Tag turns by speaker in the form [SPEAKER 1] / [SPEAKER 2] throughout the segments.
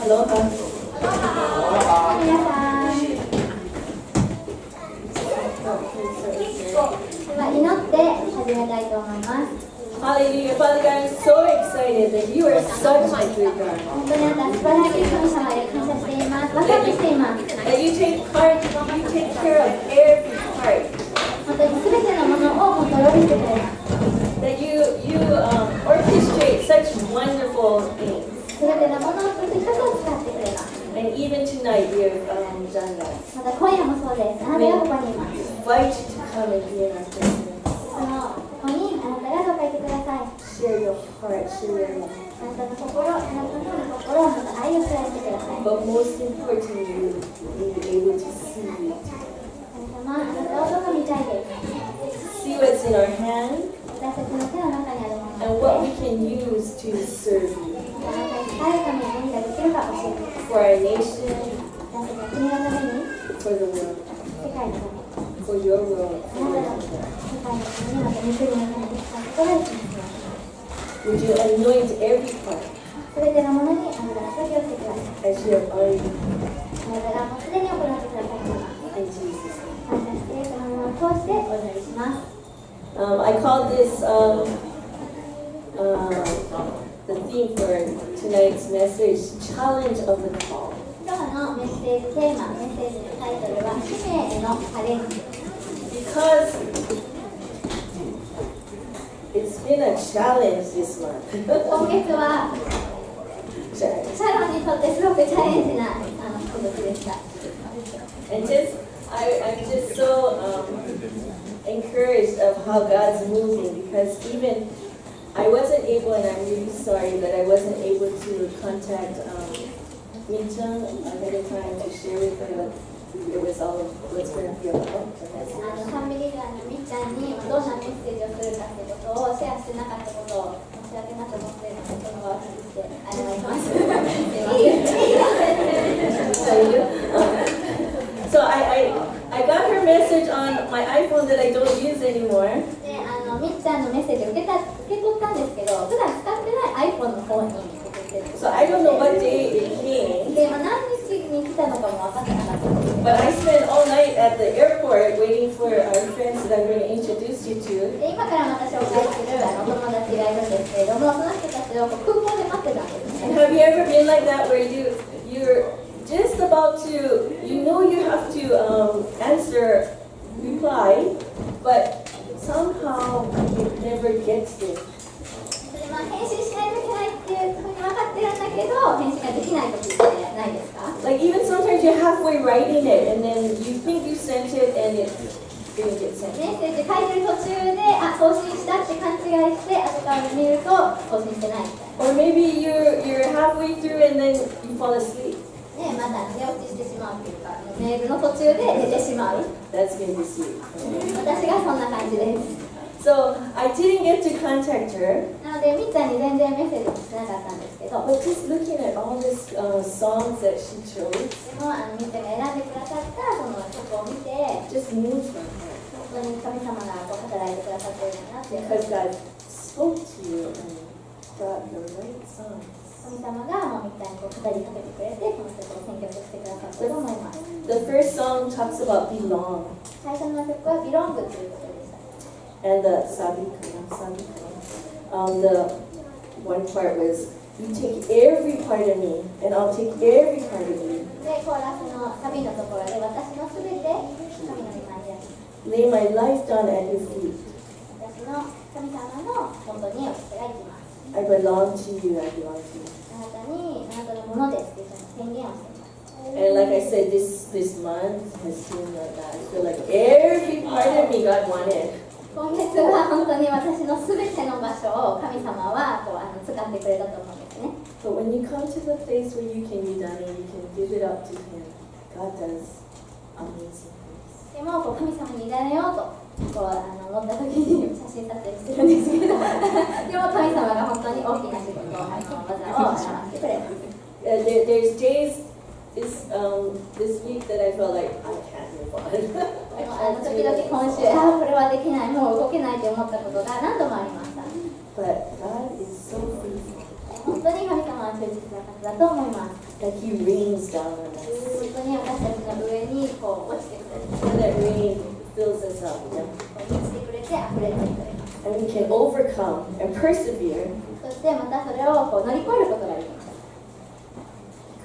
[SPEAKER 1] 皆さん。では祈って始めたいと思います。
[SPEAKER 2] Hallelujah. Father God, I'm so excited that you are such a good God.
[SPEAKER 1] 本当にあなたは素晴らしい神様で感謝しています。ワクワクしています。
[SPEAKER 2] That you take care of every part.
[SPEAKER 1] 本当に全てのものをコントロールしてくれます。
[SPEAKER 2] That you orchestrate such wonderful things.
[SPEAKER 1] 全てのものを一つ一つを使ってくれます。
[SPEAKER 2] And even tonight you have done that.
[SPEAKER 1] また今夜もそうです。あなたがここにいます。
[SPEAKER 2] Invite you to come and be in our presence.
[SPEAKER 1] ここにあなたがどうかいてください。
[SPEAKER 2] Share your heart, share your love.
[SPEAKER 1] あなたの心、あなたの心、また愛を知らせてください。
[SPEAKER 2] But most importantly, you will be able to see it.
[SPEAKER 1] 神様、あなたをどうか見たいです。
[SPEAKER 2] See what's in our hand
[SPEAKER 1] 私たちの手の中にあるもの
[SPEAKER 2] and what we can use to serve you.
[SPEAKER 1] あなたに伝えるために何ができるか教えてください。
[SPEAKER 2] For our nation,
[SPEAKER 1] 私たちの国のために、
[SPEAKER 2] for the world,
[SPEAKER 1] 世界のために、
[SPEAKER 2] for your world.
[SPEAKER 1] あなたの世界のために、また御国のために、心をします。
[SPEAKER 2] Would you anoint every part
[SPEAKER 1] すべてのものにあなたが作業してください。
[SPEAKER 2] as you have already done?
[SPEAKER 1] あなたがもうすでに行ってくださいます。
[SPEAKER 2] In Jesus' name.
[SPEAKER 1] 感謝して、そのものを通してお祈りします。
[SPEAKER 2] I called this the theme for tonight's message, Challenge of the Call.
[SPEAKER 1] 今日のメッセージテーマ、メッセージのタイトルは使命へのチャレンジ。
[SPEAKER 2] Because it's been a challenge this month.
[SPEAKER 1] 今月はシャロンにとってすごくチャレンジなことでした。
[SPEAKER 2] And I'm just so encouraged of how God's moving, because even I wasn't able, and I'm really sorry that I wasn't able to contact Min-chan ahead of time to share with her what it was all what's going to be about.
[SPEAKER 1] ファミリーガーのみっちゃんにどんなメッセージをするかということをシェアしてなかったことを申し訳なく思っているので、その場を借りて謝ります。
[SPEAKER 2] So I got her message on my iPhone that I don't use anymore.
[SPEAKER 1] で、みっちゃんのメッセージを受け取ったんですけど、普段使ってない iPhone の方に送ってる。
[SPEAKER 2] So I don't know what day it came.
[SPEAKER 1] で、何日に来たのかも分かってなかったんですけど。
[SPEAKER 2] But I spent all night at the airport waiting for our friends that I'm going to introduce you to.
[SPEAKER 1] で、今からまた紹介するお友達がいるんですけれども、その人たちを空港で待ってたんですね。
[SPEAKER 2] Have you ever been like that where you're just about to, you know you have to reply, but somehow it never gets there.
[SPEAKER 1] で、編集しないといけないっていうふうに分かってるんだけど、編集ができない時ってないですか？
[SPEAKER 2] Like even sometimes you're halfway writing it and then you think you sent it and it didn't get sent.
[SPEAKER 1] メッセージ書いてる途中で、送信したって勘違いして、後から見ると送信してないみたいな。
[SPEAKER 2] Or maybe you're halfway through and then you fall asleep.
[SPEAKER 1] ね、まだ寝落ちしてしまうっていうか、メールの途中で寝てしまう。
[SPEAKER 2] That's going to be sweet.
[SPEAKER 1] 私がそんな感じです。
[SPEAKER 2] So I didn't get to contact her.
[SPEAKER 1] なので、みっちゃんに全然メッセージもしなかったんですけど、
[SPEAKER 2] But just looking at all these songs that she chose
[SPEAKER 1] でもみっちゃんが選んでくださったその曲を見て、
[SPEAKER 2] just moved my heart.
[SPEAKER 1] 本当に神様が働いてくださっているんだなっていう。
[SPEAKER 2] Because God spoke to you and brought the right songs.
[SPEAKER 1] 神様がもうみっちゃんに語りかけてくれて、この曲を選曲してくださったと思います。
[SPEAKER 2] The first song talks about belong.
[SPEAKER 1] 最初の曲は Belong ということでした。
[SPEAKER 2] And the the one part was, you take every part of me and I'll take every part of you.
[SPEAKER 1] で、コーラスのサビのところで、私のすべて神の御前にあり、
[SPEAKER 2] Lay my life down at your feet.
[SPEAKER 1] 私の神様の本当にお手がいきます。
[SPEAKER 2] I belong to you, I belong to you.
[SPEAKER 1] あなたに、あなたのものですという宣言をしています。
[SPEAKER 2] And like I said, this month has seemed like that. I feel like every part of me God wanted.
[SPEAKER 1] 今月は本当に私のすべての場所を神様は使ってくれたと思うんですね。
[SPEAKER 2] But when you come to the place where you can be done and you can give it up to Him, God does amazing things.
[SPEAKER 1] でも神様に委ねようと思った時に写真撮影してるんですけど、でも神様が本当に大きな仕事を技を表してくれます。
[SPEAKER 2] There's days this week that I felt like I can't move on.
[SPEAKER 1] 時々今週、これはできない、もう動けないと思ったことが何度もありました。
[SPEAKER 2] But God is so faithful.
[SPEAKER 1] 本当に神様は忠実実な方だと思います。
[SPEAKER 2] Like He rains down on us.
[SPEAKER 1] 本当に私たちの上にこう落ちてくれる。
[SPEAKER 2] And that rain fills us up.
[SPEAKER 1] 満ちてくれて溢れてくれます。
[SPEAKER 2] And we can overcome and persevere
[SPEAKER 1] そしてまたそれをこう乗り越えることができます。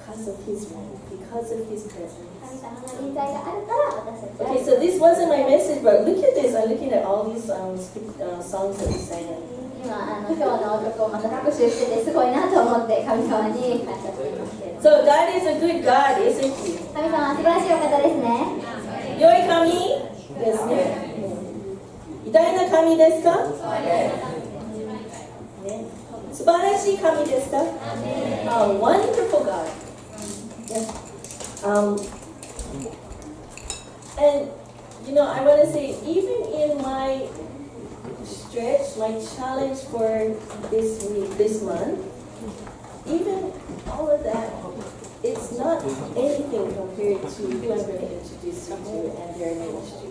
[SPEAKER 2] because of His rain, because of His
[SPEAKER 1] 神
[SPEAKER 2] presence.
[SPEAKER 1] 様の臨在があるから私たちは
[SPEAKER 2] Okay, so this wasn't my message, but look at this. I'm looking at all these songs that we sang.
[SPEAKER 1] 今今日の曲をまた復習しててすごいなと思って神様に感謝していますけれども、
[SPEAKER 2] So God is a good God, isn't He?
[SPEAKER 1] 神様は素晴らしいお方ですね。
[SPEAKER 2] 良い神ですね。偉大な神ですか？ね、素晴らしい神ですか？ Wonderful God. Yeah. And you know, I want to say, even in my stretch, my challenge for this week, this month, even all of that, it's not anything compared to who I'm going to introduce you to and their ministry.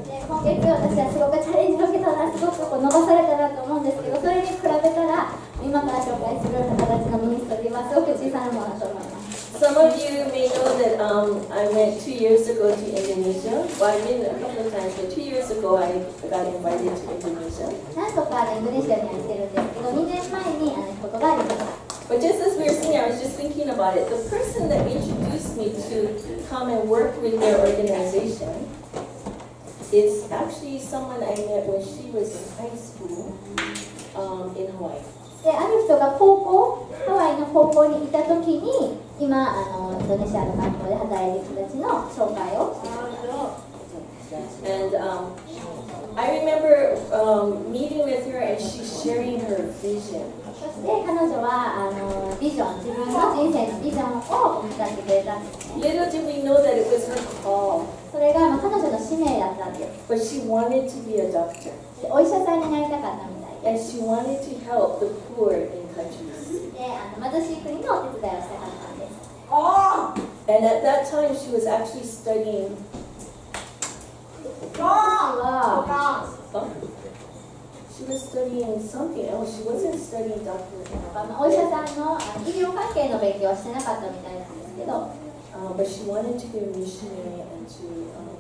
[SPEAKER 1] で今月私はすごくチャレンジを受けたな、すごくこう伸ばされたなと思うんですけど、それに比べたら今から紹介する方たちのミニストリーはすごく小さなものだと思います。
[SPEAKER 2] Some of you may know that I went 2 years ago to Indonesia. Well, I've been a couple of times, but 2 years ago I got invited to Indonesia.
[SPEAKER 1] 何度かインドネシアには行ってるんですけど、2年前に行くことがありました。
[SPEAKER 2] But just as we were singing, I was just thinking about it. The person that introduced me to come and work with their organization is actually someone I met when she was in high school in Hawaii.
[SPEAKER 1] である人がハワイの高校にいた時に今インドネシアの学校で働いている人たちの紹介をしてくれた。
[SPEAKER 2] And I remember meeting with her and she's sharing her vision.
[SPEAKER 1] そして彼女はビジョン、自分の人生のビジョンを語ってくれたんですね。
[SPEAKER 2] Little did we know that it was her call,
[SPEAKER 1] それが彼女の使命だったんです。
[SPEAKER 2] but she wanted to be a doctor.
[SPEAKER 1] でお医者さんになりたかったみたいで、
[SPEAKER 2] And she wanted to help the poor in countries.
[SPEAKER 1] で貧しい国のお手伝いをしたかったんです。
[SPEAKER 2] And at that time, she was actually studying. She was studying something else. She wasn't studying doctor.
[SPEAKER 1] お医者さんの医療関係の勉強はしてなかったみたいなんですけど、
[SPEAKER 2] But she wanted to be a missionary and to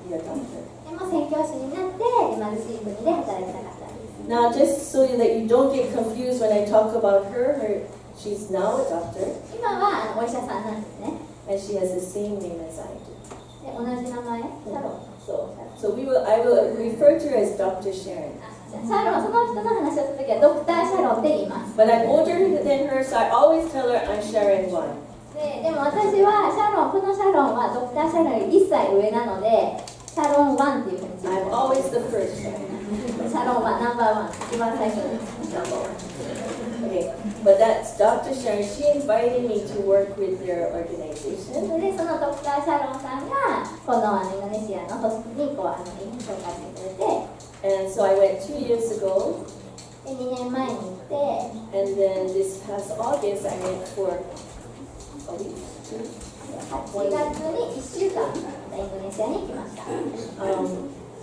[SPEAKER 2] be a doctor.
[SPEAKER 1] でも宣教師になって貧しい国で働きたかったんです。
[SPEAKER 2] Now, just so that you don't get confused when I talk about she's now a doctor,
[SPEAKER 1] 今はお医者さんなんですね。
[SPEAKER 2] and she has the same name as I do.
[SPEAKER 1] で同じ名前、シャロン。
[SPEAKER 2] So I will refer to her as Dr. Sharon.
[SPEAKER 1] シャロン、その人の話をするときはドクター・シャロンって言います。
[SPEAKER 2] But I'm older than her, so I always tell her I'm Sharon 1.
[SPEAKER 1] でも私はこのシャロンはドクター・シャロンより1歳上なので、シャロン1っていうふうに言い
[SPEAKER 2] I'm
[SPEAKER 1] ます。
[SPEAKER 2] always the first Sharon.
[SPEAKER 1] シャロンはナンバー1、一番最初です。
[SPEAKER 2] Okay, but that's Dr. Sharon. She invited me to work with their organization.
[SPEAKER 1] それでそのドクター・シャロンさんがこのインドネシアの組織に今紹介してくれて、
[SPEAKER 2] And so I went 2 years ago,
[SPEAKER 1] で2年前に行って、
[SPEAKER 2] and then this past August I went for a week,
[SPEAKER 1] 8月に1週間インドネシアに行きました。こ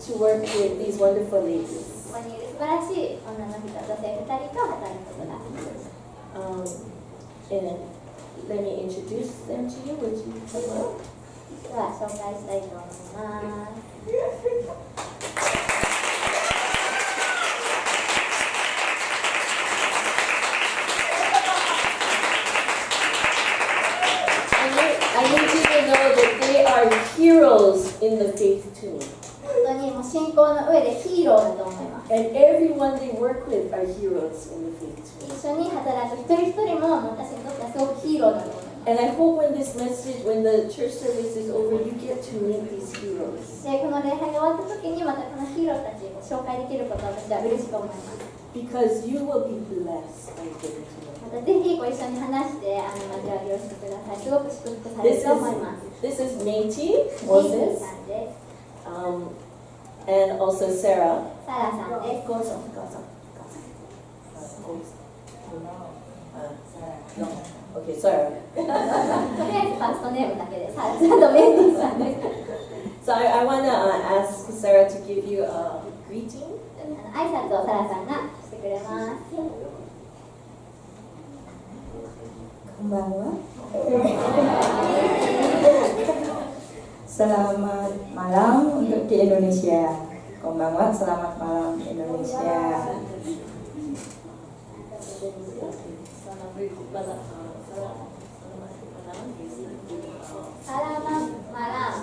[SPEAKER 2] to work with these wonderful ladies.
[SPEAKER 1] こにいる素晴らしい女の人、女性2人と働くことができました。
[SPEAKER 2] And let me introduce them to you. Would you?
[SPEAKER 1] では紹介したいと思います。
[SPEAKER 2] I need you to know that they are heroes in the faith to me.
[SPEAKER 1] 本当にもう信仰の上でヒーローだと思います。
[SPEAKER 2] And everyone they work with are heroes in the faith to me.
[SPEAKER 1] 一緒に働く一人一人も私にとってはすごくヒーローだと思います。
[SPEAKER 2] And I hope when this message, when the church service is over, you get to meet these heroes.
[SPEAKER 1] でこの礼拝が終わった時にまたこのヒーローたちを紹介できることを私は嬉しく思います。
[SPEAKER 2] Because you will be blessed by getting to know
[SPEAKER 1] またぜひご一緒に話して交わりをしてください。すごく祝福され
[SPEAKER 2] them.
[SPEAKER 1] ると思います。
[SPEAKER 2] This is Meiti
[SPEAKER 1] メイキー
[SPEAKER 2] Moses,
[SPEAKER 1] さんです。
[SPEAKER 2] and also Sarah.
[SPEAKER 1] サラさんです。
[SPEAKER 2] No. Okay, Sarah.
[SPEAKER 1] とりあえずファーストネームだけでサラさんとメイキーさんです。
[SPEAKER 2] So I want to ask Sarah to give you a greeting.
[SPEAKER 1] 挨拶をサラさんがしてくれます。
[SPEAKER 3] Konbanwa. Selamat malam untuk di Indonesia. Konbanwa, selamat malam Indonesia.
[SPEAKER 1] Selamat malam.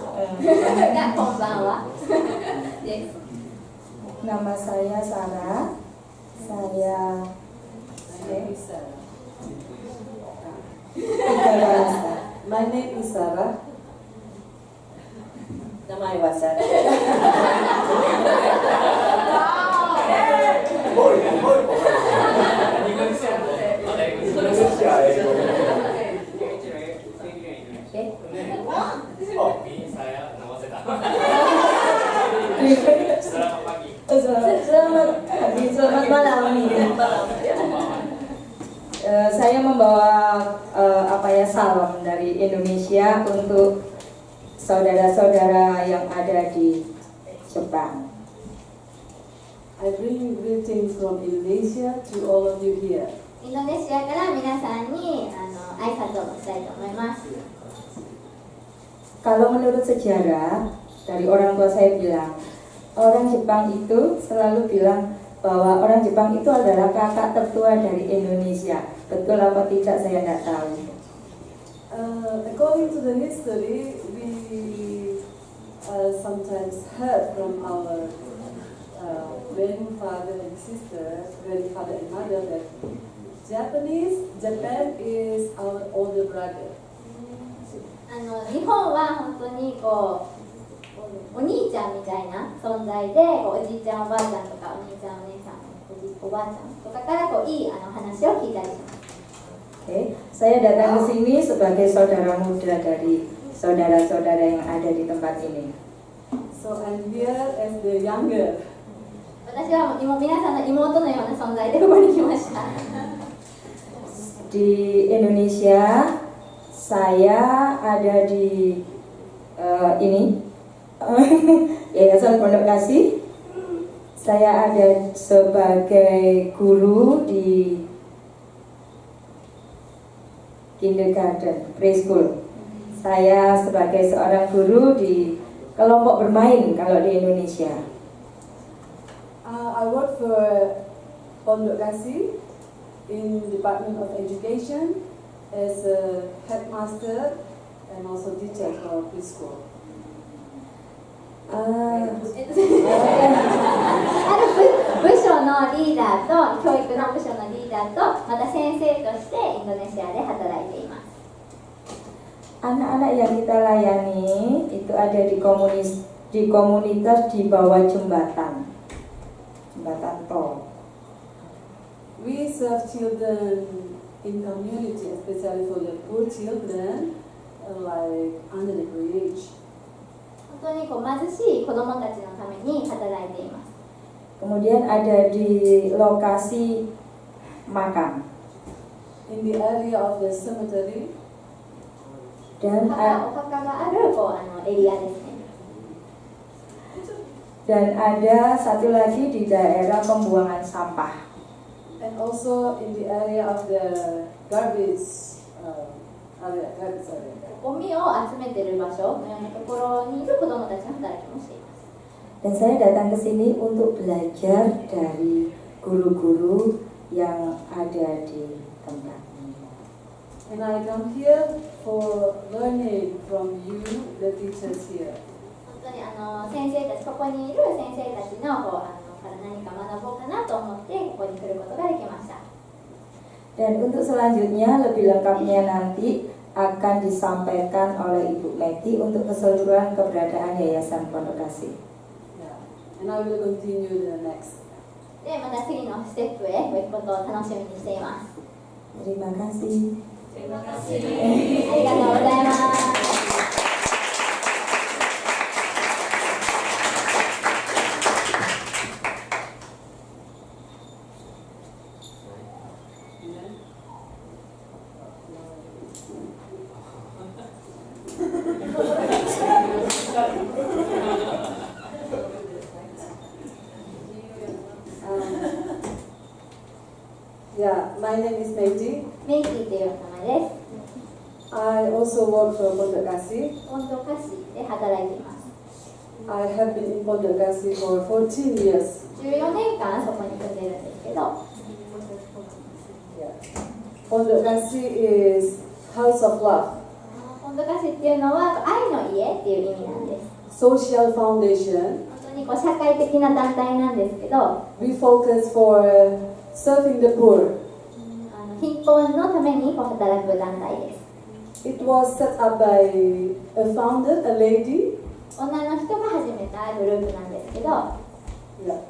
[SPEAKER 1] Enggak konbanwa. Yes.
[SPEAKER 3] Nama saya Sarah. Saya
[SPEAKER 2] My name is Sarah. Nama Iwasan.
[SPEAKER 3] Selamat malam. Saya membawa salam dari Indonesia untuk saudara-saudara yang ada di Jepang.
[SPEAKER 2] I bring greetings from Indonesia to all of you here.
[SPEAKER 1] インドネシアから皆さんに挨拶をしたいと思います。
[SPEAKER 3] Kalau menurut sejarah dari orang tua saya bilang, orang Jepang itu selalu bilang bahwa orang Jepang itu adalah kakak tertua dari Indonesia. Betul apa tidak saya tidak tahu.
[SPEAKER 2] According to the history, we sometimes heard from our grandfather and sister, grandfather and mother that Japan is our older brother.
[SPEAKER 1] 日本は本当にお兄ちゃんみたいな存在でおじいちゃんおばあちゃんとかお兄ちゃんお姉さんおばあちゃんとかからいい話を聞いたりします。
[SPEAKER 3] Oke, saya datang ke sini sebagai saudara muda dari saudara-saudara yang ada di tempat ini.
[SPEAKER 2] So I'm here as the younger.
[SPEAKER 1] 私は皆さんの妹のような存在でここに来ました。
[SPEAKER 3] Di Indonesia, saya ada di Yayasan Pondok Kasih. Saya ada sebagai guru di kindergarten, preschool. Saya sebagai seorang guru di kelompok bermain kalau di Indonesia.
[SPEAKER 2] I work for Pondok Kasih in Department of Education as a headmaster and also teacher for preschool.
[SPEAKER 1] ある部署のリーダーと教育の部署のリーダーとまた先生としてインドネシアで働いています。
[SPEAKER 3] Anak-anak yang kita layani itu ada di komunitas di bawah jembatan tol.
[SPEAKER 2] We serve children in community, especially for the poor children, like under the bridge.
[SPEAKER 1] 本当に貧しい子どもたちのために働いています。
[SPEAKER 3] Kemudian ada di lokasi makam.
[SPEAKER 2] In the area of the cemetery.
[SPEAKER 1] お墓があるエリアですね。
[SPEAKER 3] Dan ada satu lagi di daerah pembuangan sampah.
[SPEAKER 2] And also in the area of the garbage area.
[SPEAKER 1] ゴミを集めている場所のようなところにいる子どもたちの働きもしています。
[SPEAKER 3] Dan saya datang ke sini untuk belajar dari guru-guru yang ada di tempat ini.
[SPEAKER 2] And I come here for learning from you, the teachers here.
[SPEAKER 1] 本当に先生たち、ここにいる先生たちのから何か学ぼうかなと思ってここに来ることができました。
[SPEAKER 3] Dan untuk selanjutnya lebih lengkapnya nanti akan disampaikan oleh Ibu Meti untuk keseluruhan keberadaan Yayasan Pondok Kasih.
[SPEAKER 2] Yeah. And I will continue the next.
[SPEAKER 1] で、また次のステップへ行くことを楽しみにしています。
[SPEAKER 3] Terima kasih.
[SPEAKER 1] ありがとうございます。
[SPEAKER 2] Yeah, my name is Meiji.
[SPEAKER 1] メイキーという名前です。
[SPEAKER 4] also work for Pondok Kasih.
[SPEAKER 1] 本土菓子で働いています。
[SPEAKER 4] I have been in Pondok Kasih for 14 years.
[SPEAKER 1] 14年間そこに住んでるんですけど、
[SPEAKER 4] Pondok Kasih is House of Love,
[SPEAKER 1] 本土菓子っていうのは愛の家っていう意味なんです。
[SPEAKER 4] social foundation.
[SPEAKER 1] 本当にこう社会的な団体なんですけど、
[SPEAKER 4] We focus for serving the poor.
[SPEAKER 1] 貧困のためにこう働く団体です。
[SPEAKER 4] It was set up by a founder, a lady.
[SPEAKER 1] 女の人が始めたグループなんですけど、
[SPEAKER 4] Yeah.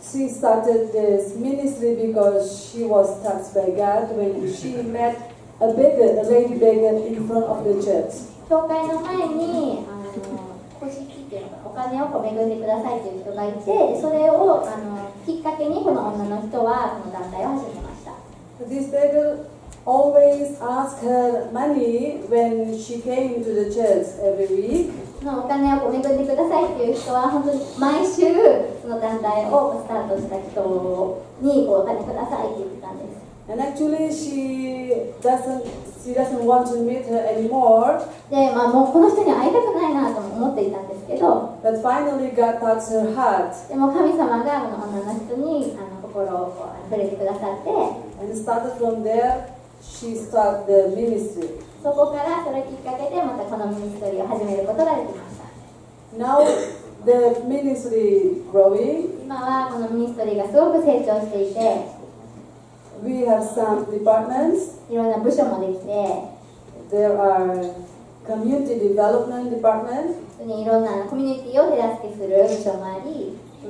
[SPEAKER 4] She started this ministry because she was touched by God when she met a beggar, a lady beggar in front of the church.
[SPEAKER 1] 教会の前に古式っていうのかな、お金をこう恵んでくださいという人がいて、それをきっかけにこの女の人はこの団体を始めました。
[SPEAKER 4] This beggar always asked her money when she came to the church every week.
[SPEAKER 1] そのお金をこう恵んでくださいっていう人は本当に毎週その団体をスタートした人にこうお金くださいって言ってたんです。
[SPEAKER 4] And actually she doesn't want to meet her anymore.
[SPEAKER 1] で、もうこの人には会いたくないなと思っていたんですけど、
[SPEAKER 4] But finally God touched her heart
[SPEAKER 1] でも神様がこの女の人に心をこう触れてくださって、
[SPEAKER 4] and started from there. She started the ministry.
[SPEAKER 1] そこからそれきっかけでまたこのミニストリーを始めることができました。
[SPEAKER 4] Now the ministry growing.
[SPEAKER 1] 今はこのミニストリーがすごく成長していて、
[SPEAKER 4] We have some departments.
[SPEAKER 1] いろんな部署もできて、
[SPEAKER 4] There are community development department.
[SPEAKER 1] いろんなコミュニティを手助けする部署もあり、
[SPEAKER 4] We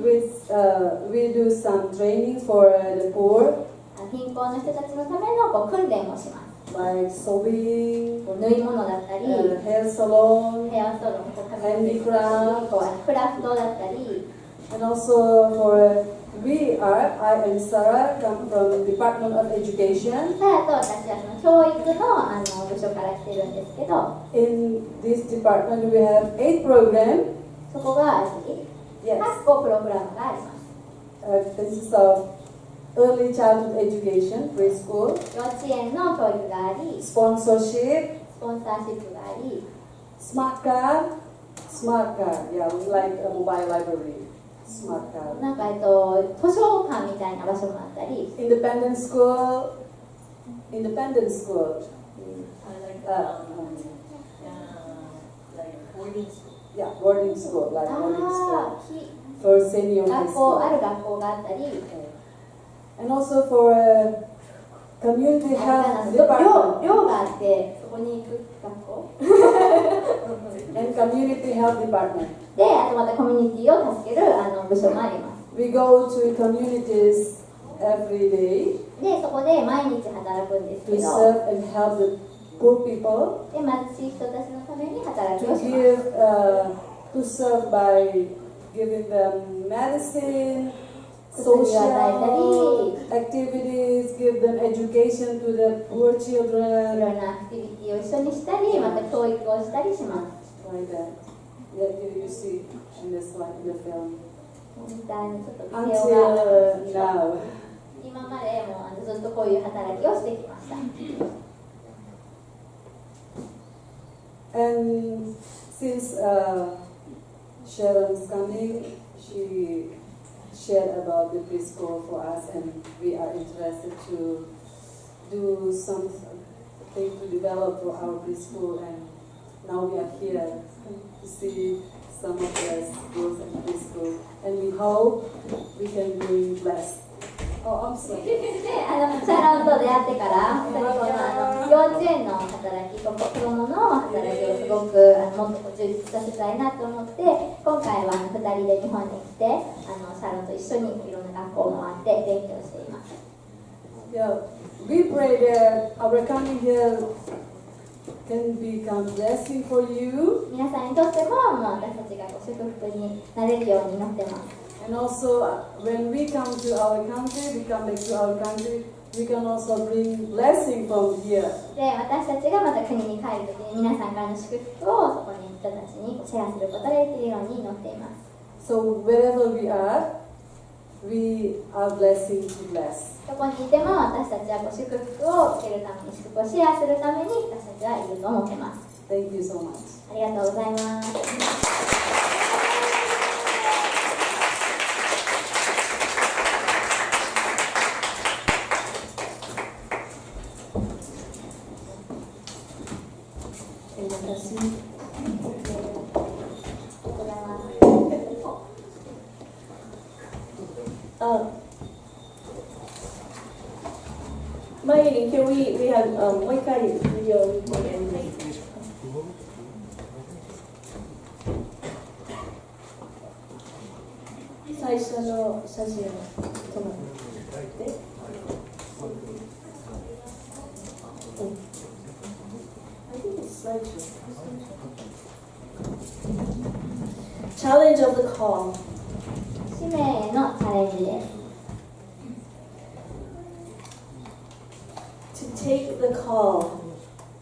[SPEAKER 4] do some training for the poor,
[SPEAKER 1] 貧困の人たちのためのこう訓練もします。
[SPEAKER 4] like sewing,
[SPEAKER 1] こう縫い物だったり、
[SPEAKER 4] hair salon,
[SPEAKER 1] ヘアストロン、こう髪の毛こうクラフトだったり、
[SPEAKER 4] and also for I and Sarah come from Department of Education.
[SPEAKER 1] さあと私はその教育の部署から来てるんですけど、
[SPEAKER 4] In this department we have 8 programs.
[SPEAKER 1] そこが
[SPEAKER 4] Yes.
[SPEAKER 1] 8個プログラムがあります。
[SPEAKER 4] Consists of early childhood education, preschool,
[SPEAKER 1] 幼稚園の教育があり、
[SPEAKER 4] sponsorship,
[SPEAKER 1] スポンサーシップがあり、
[SPEAKER 4] smart card, yeah, like a mobile library, smart card.
[SPEAKER 1] なんか図書館みたいな場所もあったり、
[SPEAKER 4] Independent school,
[SPEAKER 2] like boarding school.
[SPEAKER 4] yeah, boarding school, like boarding
[SPEAKER 1] あ
[SPEAKER 4] school
[SPEAKER 1] ー
[SPEAKER 4] for senior high
[SPEAKER 1] 学校
[SPEAKER 4] school.
[SPEAKER 1] ある学校があったり、
[SPEAKER 4] And also for community
[SPEAKER 1] あ
[SPEAKER 4] health
[SPEAKER 1] 寮
[SPEAKER 4] department
[SPEAKER 1] があってそこに行く学校
[SPEAKER 4] and community health department.
[SPEAKER 1] で、あとまたコミュニティを助ける部署もあります。
[SPEAKER 4] We go to communities every day
[SPEAKER 1] で、そこで毎日働くんです
[SPEAKER 4] to
[SPEAKER 1] けど、
[SPEAKER 4] serve and help the poor people,
[SPEAKER 1] で貧しい人たちのために働き
[SPEAKER 4] to
[SPEAKER 1] をします。
[SPEAKER 4] to serve by giving them medicine,
[SPEAKER 1] 薬を与え
[SPEAKER 4] social
[SPEAKER 1] たり、
[SPEAKER 4] activities, give them education to the poor
[SPEAKER 1] いろ
[SPEAKER 4] children,
[SPEAKER 1] んなアクティビティを一緒にしたり、また教育をしたりします。
[SPEAKER 4] like that. Yeah, you see in this one, in the film.
[SPEAKER 1] みたいにちょっとビデオが
[SPEAKER 4] Until now.
[SPEAKER 1] 今までもずっとこういう働きをしてきました。
[SPEAKER 4] And since Sharon's coming, she shared about the preschool for us, and we are interested to do something to develop for our preschool. And now we are here to see some of the schools and preschool, and we hope we can be blessed. Oh, I'm sorry.
[SPEAKER 1] で、シャロンと出会ってから本当にこの幼稚園の働き、子供の働きをすごくもっと充実させたいなと思って、今回は2人で日本に来てシャロンと一緒にいろんな学校を回って勉強しています。
[SPEAKER 4] Yeah, we pray that our coming here can become blessing for you,
[SPEAKER 1] 皆さんにとっても私たちが祝福になれるように祈ってます。
[SPEAKER 4] and also when we come to our country, we come back to our country, we can also bring blessing from here.
[SPEAKER 1] で、私たちがまた国に帰るときに皆さんからの祝福をそこにいる人たちにシェアすることができるように祈っています。
[SPEAKER 4] So wherever we are, we are blessing to bless.
[SPEAKER 1] どこにいても私たちはこう祝福を受けるために、祝福をシェアするために私たちはいると思ってます。
[SPEAKER 4] Thank you so much.
[SPEAKER 1] ありがとうございます。
[SPEAKER 2] Mayuri, can we have もう一回ビデオを見てやります。最初の写真を撮って。I think it's slideshow. Challenge of the call.
[SPEAKER 1] 使命へのチャレンジです。
[SPEAKER 2] To take the call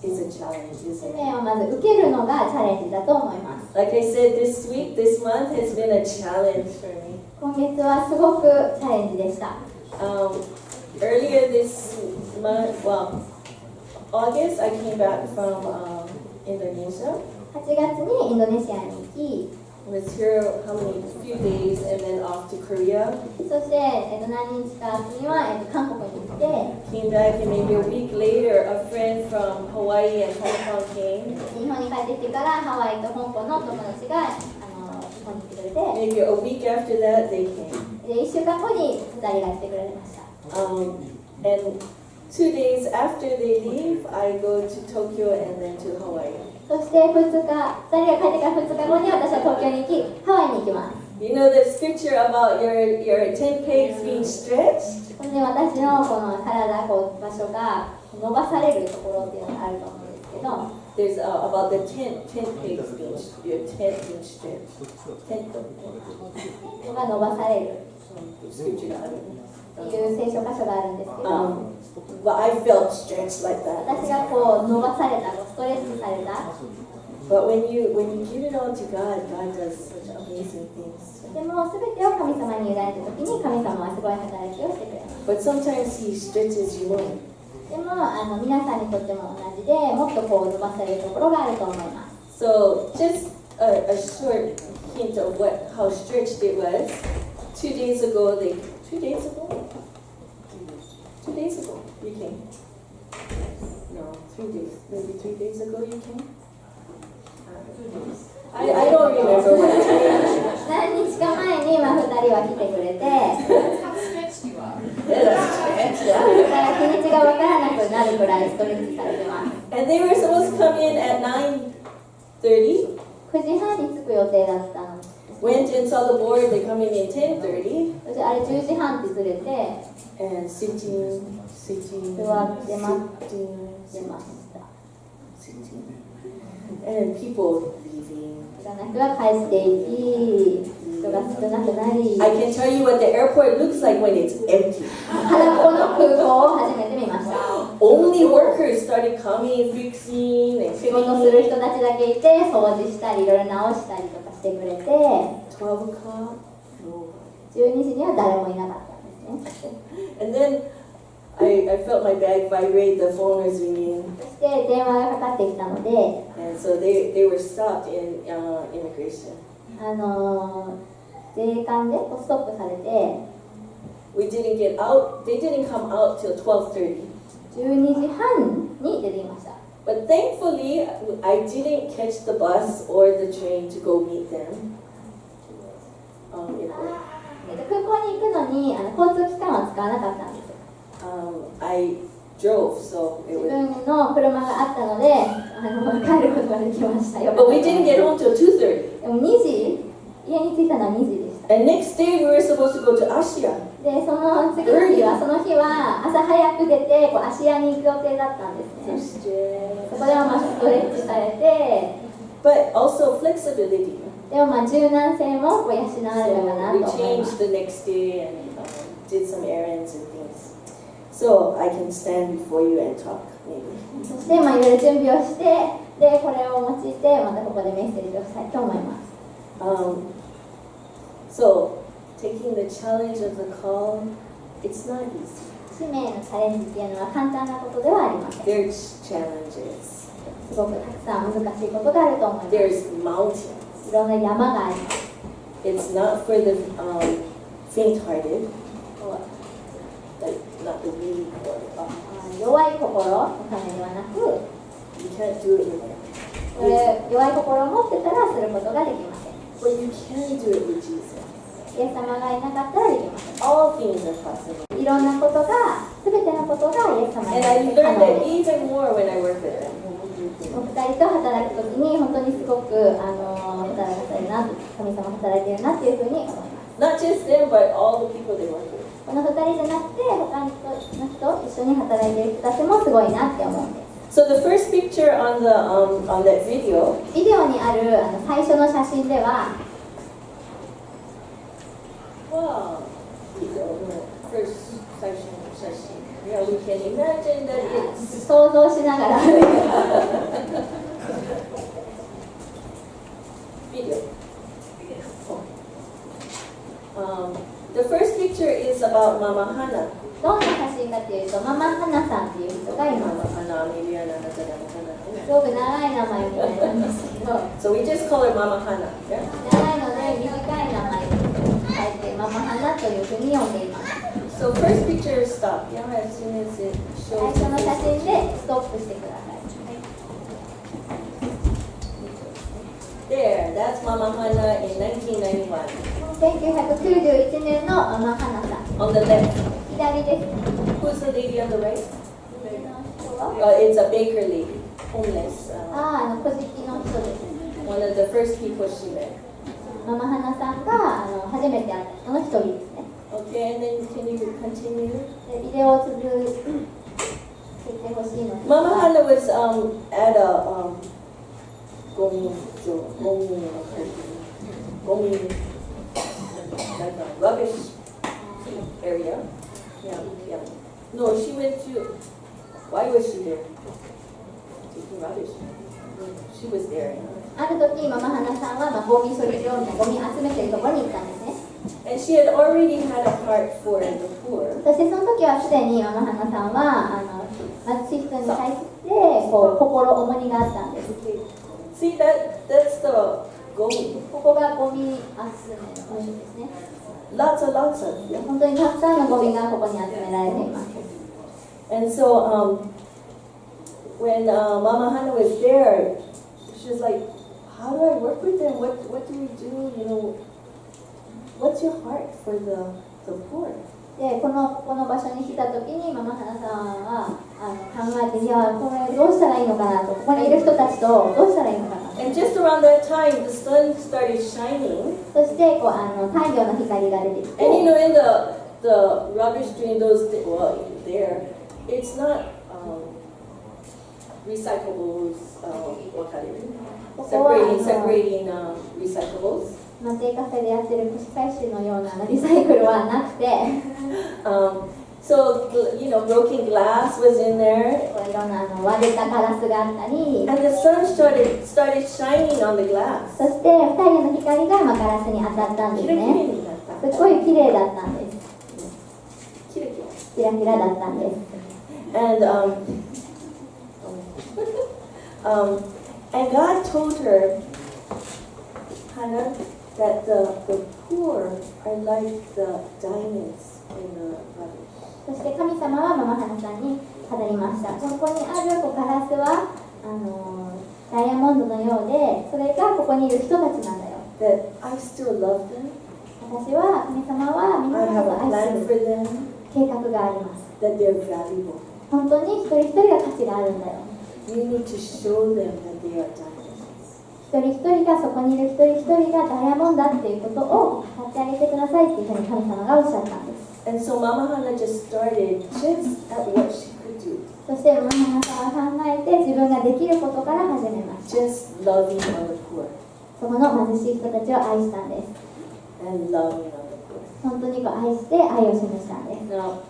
[SPEAKER 2] is a challenge,
[SPEAKER 1] 使
[SPEAKER 2] isn't it?
[SPEAKER 1] 命をまず受けるのがチャレンジだと思います。
[SPEAKER 2] Like I said, this week, this month has been a challenge for me.
[SPEAKER 1] 今月はすごくチャレンジでした。
[SPEAKER 2] Earlier this month, well, August, I came back from Indonesia.
[SPEAKER 1] 8月にインドネシアに行き、
[SPEAKER 2] Was here a few days and then off to Korea.
[SPEAKER 1] そして、何日か後には、韓国に行って、
[SPEAKER 2] Came back and maybe a week later, a friend from Hawaii and Hong Kong came.
[SPEAKER 1] 日本に帰ってきてからハワイと香港の友達が日本に来てくれて、
[SPEAKER 2] Maybe a week after that, they came.
[SPEAKER 1] で1週間後に2人が来てくれました。
[SPEAKER 2] And 2 days after they leave, I go to Tokyo and then to Hawaii.
[SPEAKER 1] そして2日、2人が帰ってから2日後に私は東京に行き、ハワイに行きます。
[SPEAKER 2] You know the scripture about your tent pegs being stretched?
[SPEAKER 1] ほんで私のこの体、場所が伸ばされるところっていうのがあると思うんですけど、
[SPEAKER 2] There's about the tent pegs being your tent being stretched. Tent
[SPEAKER 1] が伸ばされる
[SPEAKER 2] scripture がある。
[SPEAKER 1] っていう聖書箇所があるんですけど、
[SPEAKER 2] But I felt stretched like that.
[SPEAKER 1] 私が伸ばされた、ストレッチされた。
[SPEAKER 2] But when you give it all to God, God does such amazing things.
[SPEAKER 1] でも全てを神様に委ねた時に神様はすごい働きをしてくれます。
[SPEAKER 2] But sometimes He stretches you more.
[SPEAKER 1] でも皆さんにとっても同じで、もっと伸ばされるところがあると思います。
[SPEAKER 2] So just a short hint of how stretched it was. 2 days ago, 2 days ago? 2 days ago, you came. No, 3 days. Maybe 3 days ago you came. I don't remember when I came.
[SPEAKER 1] 何日か前に2人は来てくれて、
[SPEAKER 2] Yeah, that's stretched.
[SPEAKER 1] だから日にちが分からなくなるくらいストレッチされてます。
[SPEAKER 2] And they were supposed to come in at 9:30.
[SPEAKER 1] 9時半に着く予定だったの。
[SPEAKER 2] Went and saw the board. They come in at 10:30.
[SPEAKER 1] そしてあれ10時半ってずれて、
[SPEAKER 2] And sitting.
[SPEAKER 1] 座って待ってました。
[SPEAKER 2] And people leaving.
[SPEAKER 1] いろんな人が帰っていき、人が少なくなり、
[SPEAKER 2] I can tell you what the airport looks like when it's empty.
[SPEAKER 1] 空っぽの空港を初めて見ました。
[SPEAKER 2] Only workers started coming, fixing, and
[SPEAKER 1] 仕事する
[SPEAKER 2] cleaning.
[SPEAKER 1] 人たちだけいて、掃除したり、いろいろ直したりとかしてくれて、
[SPEAKER 2] 12 o'clock. No.
[SPEAKER 1] 12時には誰もいなかったんですね。
[SPEAKER 2] And then I felt my bag vibrate. The phone was ringing,
[SPEAKER 1] そして電話がかかってきたので、
[SPEAKER 2] and so they were stopped in immigration.
[SPEAKER 1] 税関でストップされて、
[SPEAKER 2] We didn't get out. They didn't come out till 12:30.
[SPEAKER 1] 12時半に出てきました。
[SPEAKER 2] But thankfully, I didn't catch the bus or the train to go meet them. Airport.
[SPEAKER 1] 空港に行くのに交通機関は使わなかったんです。
[SPEAKER 2] I drove, so it
[SPEAKER 1] 自
[SPEAKER 2] was.
[SPEAKER 1] 分の車があったので帰ることができましたよ。
[SPEAKER 2] But we didn't get home till 2:30.
[SPEAKER 1] でも2時、家に着いたのは2時でした。
[SPEAKER 2] And next day we were supposed to go to Asia.
[SPEAKER 1] で、その次の日は、その日は朝早く出て芦屋に行く予定だったんですね。そこではストレッチされて、
[SPEAKER 2] But also flexibility.
[SPEAKER 1] でも柔軟性も養われたかな
[SPEAKER 2] So we
[SPEAKER 1] と思います
[SPEAKER 2] changed。the next day and did some errands and things. So I can stand before you and talk, maybe.
[SPEAKER 1] そしていろいろ準備をして、でこれを用いてまたここでメッセージをしたいと思います。
[SPEAKER 2] So taking the challenge of the call, it's not easy.
[SPEAKER 1] 使命のチャレンジっていうのは簡単なことではありません。
[SPEAKER 2] There's challenges.
[SPEAKER 1] すごくたくさん難しいことがあると思います。
[SPEAKER 2] There's mountains.
[SPEAKER 1] いろんな山があります。
[SPEAKER 2] It's not for the faint-hearted,
[SPEAKER 1] こ
[SPEAKER 2] like not the weak or
[SPEAKER 1] う弱い心のためではなく、
[SPEAKER 2] you can't do it with them.
[SPEAKER 1] これ弱い心を持ってたらすることができません。
[SPEAKER 2] But you can do it with Jesus.
[SPEAKER 1] イエス様がいなかったらできません。
[SPEAKER 2] All things are possible.
[SPEAKER 1] いろんなことが、すべてのことがイエス様
[SPEAKER 2] And
[SPEAKER 1] に
[SPEAKER 2] I
[SPEAKER 1] よって可
[SPEAKER 2] learned
[SPEAKER 1] 能
[SPEAKER 2] that
[SPEAKER 1] です。
[SPEAKER 2] even more when I work with them.
[SPEAKER 1] お二人と働くときに本当にすごく働かせるな、神様働いているなっていうふうに思います。
[SPEAKER 2] Not just them, but all the people they work with.
[SPEAKER 1] この二人じゃなくて他の人、一緒に働いている人たちもすごいなって思うんです。
[SPEAKER 2] So the first picture on that video
[SPEAKER 1] ビデオにある最初の写真では、
[SPEAKER 2] wow, first session. Yeah, we can imagine that it's
[SPEAKER 1] 想像しながら
[SPEAKER 2] video. The first picture is about Mama Hannah.
[SPEAKER 1] どんな写真かというと、ママハナさんっていう人がいま
[SPEAKER 2] Mama
[SPEAKER 1] す。
[SPEAKER 2] Hannah, maybe another Hannah.
[SPEAKER 1] すごく長い名前みたいなんですけど、
[SPEAKER 2] So we just call her Mama Hannah. Yeah?
[SPEAKER 1] 長いので短い名前に書いてママハナというふうに呼んでいます。
[SPEAKER 2] So first picture is stop. Yeah, as soon as it
[SPEAKER 1] 最
[SPEAKER 2] shows
[SPEAKER 1] 初の
[SPEAKER 2] the
[SPEAKER 1] 写
[SPEAKER 2] face.
[SPEAKER 1] 真でストップしてください。
[SPEAKER 2] There, that's Mama Hannah in 1991.
[SPEAKER 1] 1991年のママハナさん。
[SPEAKER 2] On the left,
[SPEAKER 1] 左です。
[SPEAKER 2] who's the lady on the right?
[SPEAKER 1] 右の人は
[SPEAKER 2] It's a baker lady, homeless.
[SPEAKER 1] 小じきの人です。
[SPEAKER 2] One of the first people she met.
[SPEAKER 1] ママハナさんが初めて会った人の一人ですね。
[SPEAKER 2] Okay, and then can you continue?
[SPEAKER 1] でビデオを続けてほしいのですが
[SPEAKER 2] Mama Hannah was at a like a rubbish area. Yeah, yeah. No, she went to. Why was she there? Taking rubbish. She was there.
[SPEAKER 1] ある時ママハナさんはゴミ処理場みたいなゴミ集めてるところに行ったんですね。
[SPEAKER 2] And she had already had a heart for the poor.
[SPEAKER 1] そしてその時はすでにママハナさんは貧しい人に対して心重荷があったんです。
[SPEAKER 2] See that's the goal.
[SPEAKER 1] ここがゴミ集めの場所ですね。
[SPEAKER 2] Lots of. Yeah.
[SPEAKER 1] 本当にたくさんのゴミがここに集められています。
[SPEAKER 2] And so when Mama Hannah was there, she was like, "How do I work with them? What do we do? You know, what's your heart for the poor?"
[SPEAKER 1] でこの場所に来た時にママハナさんは考えて、いやこれどうしたらいいのかなと、ここにいる人たちとどうしたらいいのかなと。
[SPEAKER 2] And just around that time, the sun started shining.
[SPEAKER 1] そして太陽の光が出てきて、
[SPEAKER 2] And you know, in the rubbish drain, there, it's not recyclables. What kind of separating recyclables.
[SPEAKER 1] 低カフェでやってる古紙回収のようなリサイクルはなくて、
[SPEAKER 2] So you know, broken glass was in there,
[SPEAKER 1] いろんな割れたガラスがあったり、
[SPEAKER 2] and the sun started shining on the glass.
[SPEAKER 1] そして太陽の光がガラスに当たったんですね。すごい綺麗だったんです。キラキラだったんです。
[SPEAKER 2] And and God told her, Hannah, that the poor are like the diamonds in the rubbish.
[SPEAKER 1] そして神様はママハナさんに語りました。ここにあるガラスはダイヤモンドのようで、それがここにいる人たちなんだよ。
[SPEAKER 2] That I still love them.
[SPEAKER 1] 私は神様は皆
[SPEAKER 2] I
[SPEAKER 1] さん
[SPEAKER 2] have
[SPEAKER 1] を
[SPEAKER 2] a
[SPEAKER 1] 愛
[SPEAKER 2] plan
[SPEAKER 1] す
[SPEAKER 2] for
[SPEAKER 1] る
[SPEAKER 2] them.
[SPEAKER 1] 計画があります。
[SPEAKER 2] That they're valuable.
[SPEAKER 1] 本当に一人一人が価値があるんだよ。
[SPEAKER 2] You need to show them that they are diamonds.
[SPEAKER 1] 一人一人がそこにいる一人一人がダイヤモンドだっていうことを語ってあげてくださいっていうふうに神様がおっしゃったんです。
[SPEAKER 2] And so Mama Hannah just started just at what she could do.
[SPEAKER 1] そしてママハナさんは考えて自分ができることから始めました。
[SPEAKER 2] Just loving on the poor.
[SPEAKER 1] そこの貧しい人たちを愛したんです。
[SPEAKER 2] And loving on the poor.
[SPEAKER 1] 本当に愛して愛を示したんです。
[SPEAKER 2] Now,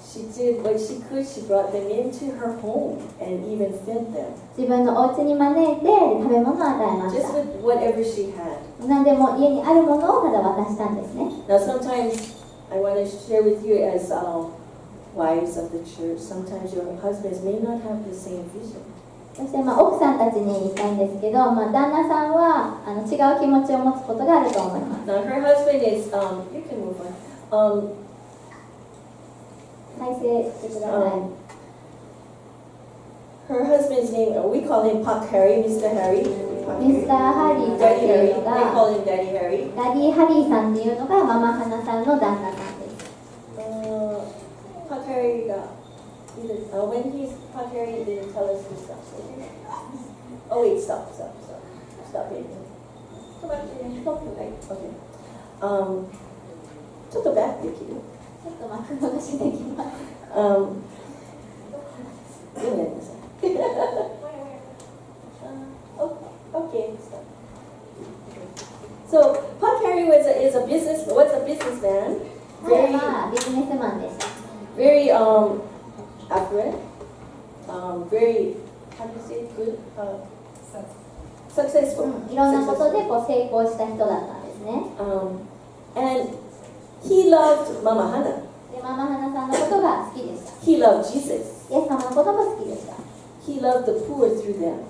[SPEAKER 2] she did what she could. She brought them into her home and even fed them.
[SPEAKER 1] 自分のお家に招いて食べ物を与えまし
[SPEAKER 2] Just
[SPEAKER 1] た。
[SPEAKER 2] with whatever she had.
[SPEAKER 1] 何でも家にあるものをただ渡したんですね。
[SPEAKER 2] Now, sometimes I want to share with you as wives of the church, sometimes your husbands may not have the same vision.
[SPEAKER 1] そして奥さんたちに言いたいんですけど、旦那さんは違う気持ちを持つことがあると思います。
[SPEAKER 2] Now, her husband is, you can move on.
[SPEAKER 1] 再生してください。
[SPEAKER 2] Her husband's name, we call him Pak Harry, Mr. Harry.
[SPEAKER 1] ミスター・ハリーさんって
[SPEAKER 2] Daddy
[SPEAKER 1] い
[SPEAKER 2] Harry.
[SPEAKER 1] うの
[SPEAKER 2] They
[SPEAKER 1] が、
[SPEAKER 2] call him Daddy Harry.
[SPEAKER 1] ダディ・ハリーさんっていうのがママハナさんの旦那さんです。
[SPEAKER 2] Pak Harry got, when Pak Harry didn't tell us his stuff. Oh wait, stop it. Come back here. Stop it. Okay. ちょっとバックできる？
[SPEAKER 1] ちょっと巻き戻しできます。
[SPEAKER 2] ごめんなさい。Okay, stop. So Pak Harry was a businessman.
[SPEAKER 1] 彼はビジネスマンでした。
[SPEAKER 2] Very affluent. Very how do you say it? Good. Successful.
[SPEAKER 1] いろんなことで成功した人だったんですね。
[SPEAKER 2] And he loved Mama Hannah.
[SPEAKER 1] で、ママハナさんのことが好きでした。
[SPEAKER 2] He loved Jesus.
[SPEAKER 1] イエス様のことも好きでした。
[SPEAKER 2] He loved the poor through them.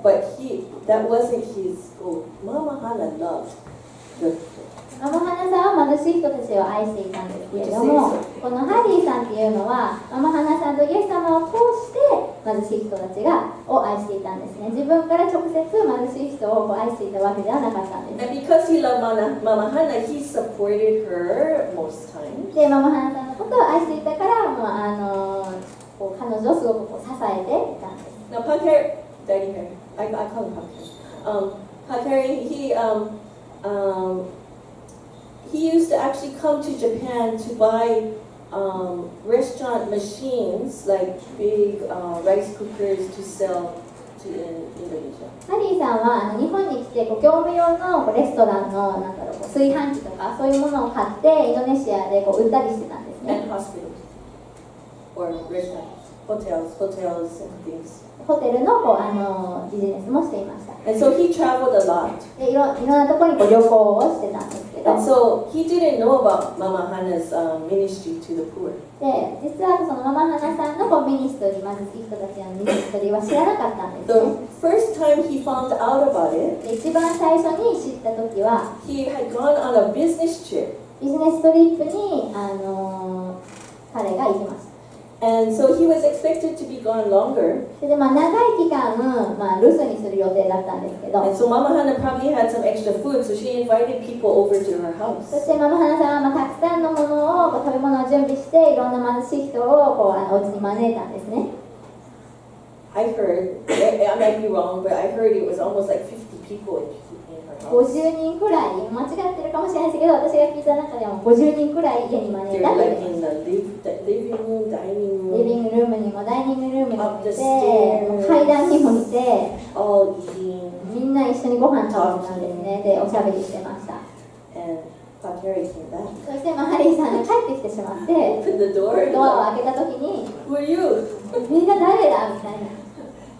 [SPEAKER 2] But that wasn't his goal. Mama Hannah loved the poor.
[SPEAKER 1] ママハナさんは貧しい人たちを愛していたんですけれども、このハリーさんっていうのはママハナさんとイエス様を通して貧しい人たちを愛していたんですね。自分から直接貧しい人を愛していたわけではなかったんです。
[SPEAKER 2] And because he loved Mama Hannah, he supported her most times.
[SPEAKER 1] で、ママハナさんのことを愛していたから、彼女をすごく支えていたんです。
[SPEAKER 2] Now, Pak Harry, Daddy Harry, I call him Pak Harry. Pak Harry, he used to actually come to Japan to buy restaurant machines, like big rice cookers to sell to Indonesia.
[SPEAKER 1] ハリーさんは日本に来て業務用のレストランの炊飯器とかそういうものを買ってインドネシアで売ったりしてたんですね。
[SPEAKER 2] And hospitals or restaurants, hotels and things.
[SPEAKER 1] ホテルのビジネスもしていました。
[SPEAKER 2] And so he traveled a lot.
[SPEAKER 1] でいろんなところに旅行をしてたんですけど、
[SPEAKER 2] And so he didn't know about Mama Hannah's ministry to the poor.
[SPEAKER 1] で実はそのママハナさんのミニストリー、貧しい人たちのミニストリーは知らなかったんですね。
[SPEAKER 2] The first time he found out about it,
[SPEAKER 1] で一番最初に知った時は
[SPEAKER 2] he had gone on a business trip.
[SPEAKER 1] ビジネストリップに、彼が行きました。
[SPEAKER 2] And so he was expected to be gone longer.
[SPEAKER 1] で長い期間、留守にする予定だったんですけど、
[SPEAKER 2] And so Mama Hannah probably had some extra food, so she invited people over to her
[SPEAKER 1] そ
[SPEAKER 2] house.
[SPEAKER 1] してママハナさんはたくさんのものを食べ物を準備していろんな貧しい人をお家に招いたんですね。
[SPEAKER 2] I heard, I might be wrong, but I heard it was almost like 50 people in her house.
[SPEAKER 1] 50人くらい、間違ってるかもしれないですけど、私が聞いた中でも50人くらい家に招い
[SPEAKER 2] They're
[SPEAKER 1] たと
[SPEAKER 2] like
[SPEAKER 1] 言い
[SPEAKER 2] in
[SPEAKER 1] ます。
[SPEAKER 2] the living room, dining
[SPEAKER 1] リビ
[SPEAKER 2] room,
[SPEAKER 1] ングルームにもダイニングルームにもい
[SPEAKER 2] Up the
[SPEAKER 1] て、
[SPEAKER 2] stairs
[SPEAKER 1] 階段にもいて、
[SPEAKER 2] all eating.
[SPEAKER 1] みんな一緒にご飯食べてたんですね。で、おしゃべりしてました。
[SPEAKER 2] And Pak Harry came back.
[SPEAKER 1] そしてハリーさんが帰ってきてしまって、
[SPEAKER 2] Opened the door and
[SPEAKER 1] ドアを
[SPEAKER 2] like,
[SPEAKER 1] 開けた時に、
[SPEAKER 2] who are you?
[SPEAKER 1] みんな誰だみたいな。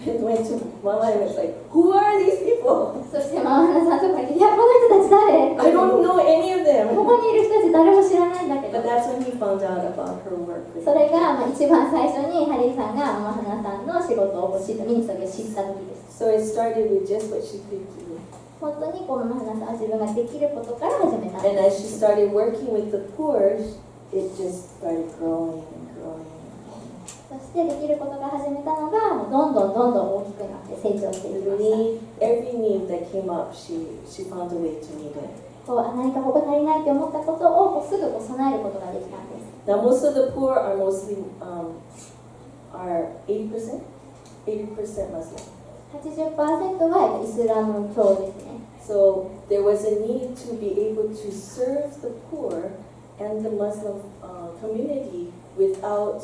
[SPEAKER 2] And went to Mama and was like, who are these people?
[SPEAKER 1] そしてママハナさんとかに、いや、この人たち誰
[SPEAKER 2] I don't know any of
[SPEAKER 1] こ
[SPEAKER 2] them.
[SPEAKER 1] こにいる人たち誰も知らないんだけど。
[SPEAKER 2] But that's when he found out about her work. with
[SPEAKER 1] それが一番最初にハリーさんがママハナさんの仕事を知った、ミニストリーを知った時です。
[SPEAKER 2] So it started with just what she could do.
[SPEAKER 1] 本当にママハナさんは自分ができることから始めたん
[SPEAKER 2] And
[SPEAKER 1] で
[SPEAKER 2] as she started working with the poor, it just started growing and growing.
[SPEAKER 1] そしてできることが始めたのがもうどんどん大きくなって成長していきました。
[SPEAKER 2] Every need that came up, she found a way to meet it.
[SPEAKER 1] 何かここ足りないと思ったことをすぐ備えることができたんです。
[SPEAKER 2] Now most of the poor are mostly are 80% Muslim.
[SPEAKER 1] 80% はイスラム教ですね。
[SPEAKER 2] So there was a need to be able to serve the poor and the Muslim community without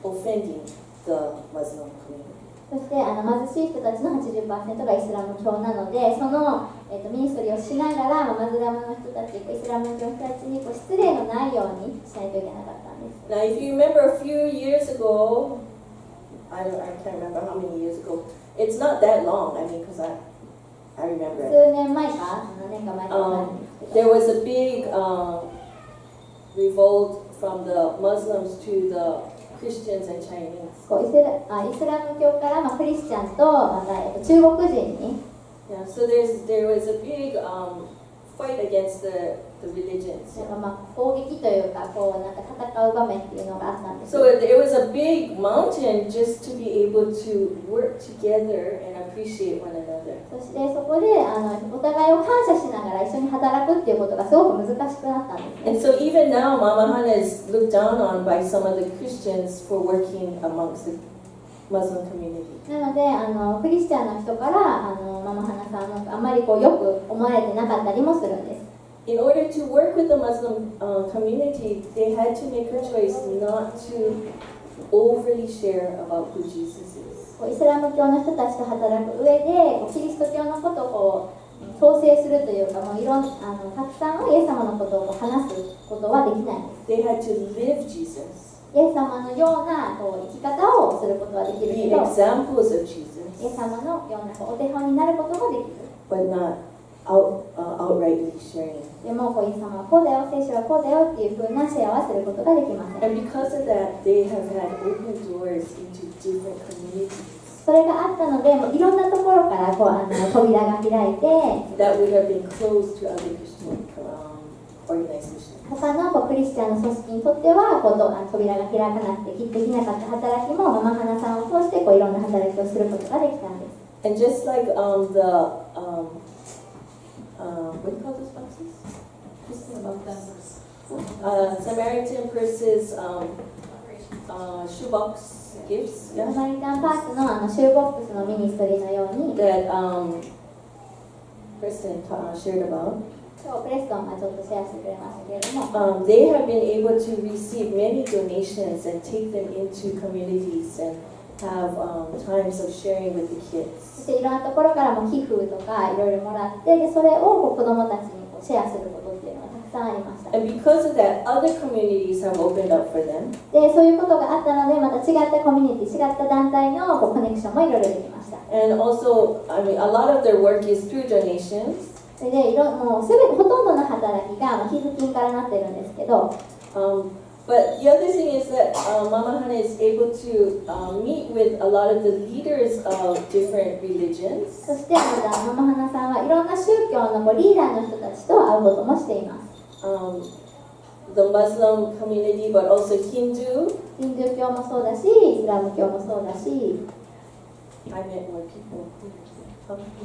[SPEAKER 2] offending the Muslim community.
[SPEAKER 1] そして貧しい人たちの 80% がイスラム教なので、その、ミニストリーをしながらマズラムの人たち、イスラム教の人たちに失礼のないようにしないといけなかったんです。
[SPEAKER 2] Now, if you remember a few years ago, I can't remember how many years ago. It's not that long. I mean, because I remember it.
[SPEAKER 1] 数年前か何年か前かわかんないんですけ
[SPEAKER 2] There
[SPEAKER 1] ど、
[SPEAKER 2] was a big revolt from the Muslims to the Christians and Chinese.
[SPEAKER 1] こうイスラム教から、クリスチャンとまた中国人に
[SPEAKER 2] Yeah, so there was a big fight against the religions.
[SPEAKER 1] 攻撃というかこう戦う場面っていうのがあったんです。
[SPEAKER 2] So it was a big mountain just to be able to work together and appreciate one another.
[SPEAKER 1] そしてそこでお互いを感謝しながら一緒に働くっていうことがすごく難しくなったんです
[SPEAKER 2] And
[SPEAKER 1] ね。
[SPEAKER 2] so even now, Mama Hana is looked down on by some of the Christians for working amongst the Muslim community.
[SPEAKER 1] なのでクリスチャンの人からママハナさんのあんまりこうよく思われてなかったりもするんです。
[SPEAKER 2] In order to work with the Muslim community, they had to make a choice not to overly share about who Jesus is.
[SPEAKER 1] こうイスラム教の人たちと働く上でこうキリスト教のことをこう統制するというかもうたくさんのイエス様のことをこう話すことはできないんです。
[SPEAKER 2] They had to live Jesus,
[SPEAKER 1] イエス様のようなこう生き方をすることはできる
[SPEAKER 2] be
[SPEAKER 1] けど、
[SPEAKER 2] examples of
[SPEAKER 1] イエ
[SPEAKER 2] Jesus,
[SPEAKER 1] ス様のようなこうお手本になることもできる。
[SPEAKER 2] but not outrightly sharing.
[SPEAKER 1] でもこうイエス様はこうだよ、聖書はこうだよっていうふうなシェアはすることができません。
[SPEAKER 2] And because of that, they have had open doors into different communities
[SPEAKER 1] それがあったので、もういろんなところからこう扉が開いて、
[SPEAKER 2] that would have been closed to other Christian organizations.
[SPEAKER 1] 他のこうクリスチャンの組織にとってはこう扉が開かなくてできなかった働きもママハナさんを通してこういろんな働きをすることができたんです。
[SPEAKER 2] And just like what do you call those boxes? Samaritan versus shoebox gifts.
[SPEAKER 1] サ
[SPEAKER 2] Yeah.
[SPEAKER 1] マリタンパークのシューボックスのミニストリーのように、
[SPEAKER 2] That Kristen shared about.
[SPEAKER 1] 今日プレストンがちょっとシェアしてくれましたけれども、
[SPEAKER 2] They have been able to receive many donations and take them into communities and have times of sharing with the kids.
[SPEAKER 1] そしていろんなところからも寄付とかいろいろもらって、でそれをこう子どもたちにこうシェアすることっていうのがたくさんありました。
[SPEAKER 2] And because of that, other communities have opened up for them.
[SPEAKER 1] でそういうことがあったので、また違ったコミュニティ、違った団体のこうコネクションもいろいろできました。
[SPEAKER 2] And also, I mean, a lot of their work is through donations.
[SPEAKER 1] それでもうすべてほとんどの働きが寄付金からなってるんですけど、
[SPEAKER 2] But the other thing is that Mama Hana is able to meet with a lot of the leaders of different religions.
[SPEAKER 1] そしてまたママハナさんはいろんな宗教のこうリーダーの人たちと会うこともしています。
[SPEAKER 2] The Muslim community, but also Hindu.
[SPEAKER 1] ヒンドゥー教もそうだし、イスラム教もそうだし、
[SPEAKER 2] I met more people.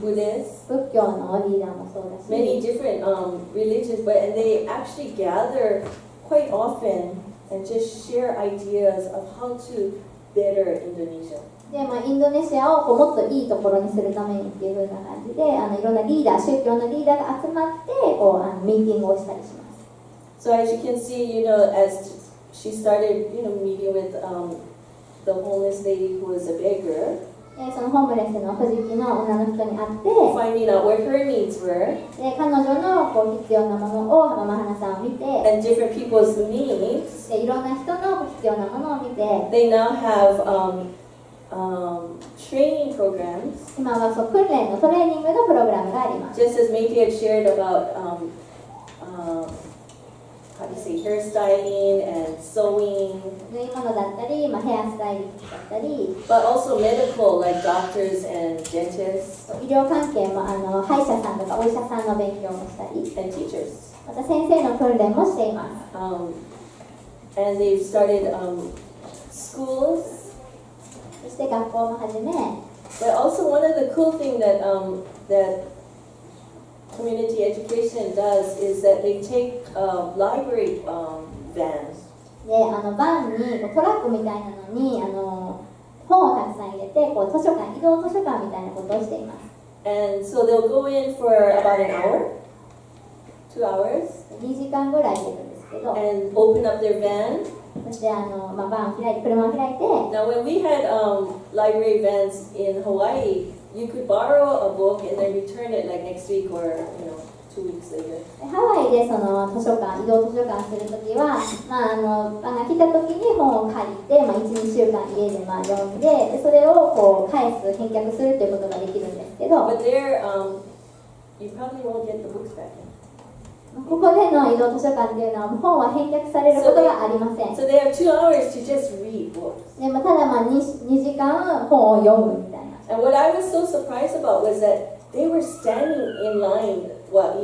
[SPEAKER 2] Buddhists.
[SPEAKER 1] 仏教のリーダーもそうだし、
[SPEAKER 2] Many different religions, and they actually gather quite often and just share ideas of how to better Indonesia.
[SPEAKER 1] でインドネシアをこうもっといいところにするためにっていう風な感じでいろんなリーダー、宗教のリーダーが集まってこうミーティングをしたりします。
[SPEAKER 2] So as you can see, as she started, meeting with the homeless lady who was a beggar,
[SPEAKER 1] でそのホームレスの富士きの女の人に会って
[SPEAKER 2] finding out what her needs were,
[SPEAKER 1] で彼女のこう必要なものをママハナさんを見て
[SPEAKER 2] and different people's needs,
[SPEAKER 1] でいろんな人の必要なものを見て
[SPEAKER 2] they now have training programs.
[SPEAKER 1] 今はそう訓練のトレーニングのプログラムがあります。
[SPEAKER 2] Just as Meiti had shared about how do you say, hairstyling and sewing,
[SPEAKER 1] 縫い物だったり、ヘアスタイリストだったり
[SPEAKER 2] but also medical, like doctors and dentists
[SPEAKER 1] 医療関係も歯医者さんとかお医者さんの勉強もしたり
[SPEAKER 2] and teachers.
[SPEAKER 1] また先生の訓練もしています。
[SPEAKER 2] And they've started schools.
[SPEAKER 1] そして学校も始め
[SPEAKER 2] But also one of the cool things that community education does is that they take library vans.
[SPEAKER 1] でバンにこうトラックみたいなのに本をたくさん入れてこう移動図書館みたいなことをしています。
[SPEAKER 2] And so they'll go in for about an hour, 2 hours,
[SPEAKER 1] 2時間ぐらい出るんですけど、
[SPEAKER 2] and open up their van.
[SPEAKER 1] そしてバンを開いて車を開いて
[SPEAKER 2] Now when we had library vans in Hawaii, you could borrow a book and then return it like next week or 2 2 weeks later.
[SPEAKER 1] ハワイでその図書館、移動図書館するときは、来たときに本を借りて、1、2週間家で読んで、それをこう返す、返却するということができるんですけど、
[SPEAKER 2] But there, you probably won't get the books back.
[SPEAKER 1] ここでの移動図書館っていうのは本は返却されることがありません。
[SPEAKER 2] So they have 2 hours to just read books.
[SPEAKER 1] でただ2時間本を読むみたいな。
[SPEAKER 2] And what I was so surprised about was that they were standing in line, well,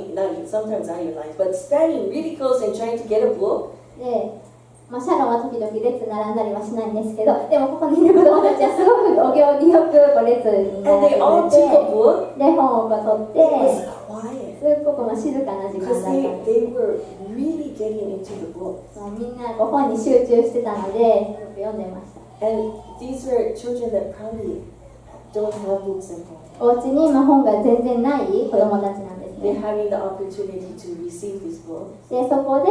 [SPEAKER 2] sometimes not in line, but standing really close and trying to get a book.
[SPEAKER 1] でシャロンは時々列並んだりはしないんですけど、でもここにいる子供たちはすごくお行儀よく列に
[SPEAKER 2] And
[SPEAKER 1] 並
[SPEAKER 2] they
[SPEAKER 1] ん
[SPEAKER 2] all
[SPEAKER 1] で
[SPEAKER 2] took a book.
[SPEAKER 1] で本を取っ
[SPEAKER 2] It
[SPEAKER 1] て、
[SPEAKER 2] was quiet.
[SPEAKER 1] すごく静かな時間だ
[SPEAKER 2] Because
[SPEAKER 1] ったんです。
[SPEAKER 2] they were really getting into the book.
[SPEAKER 1] みんな本に集中してたので、よく読んでました。
[SPEAKER 2] And these were children that probably don't have books at home.
[SPEAKER 1] お家に本が全然ない子供たちなんです
[SPEAKER 2] They're
[SPEAKER 1] ね。
[SPEAKER 2] having the opportunity to receive these books.
[SPEAKER 1] でそこで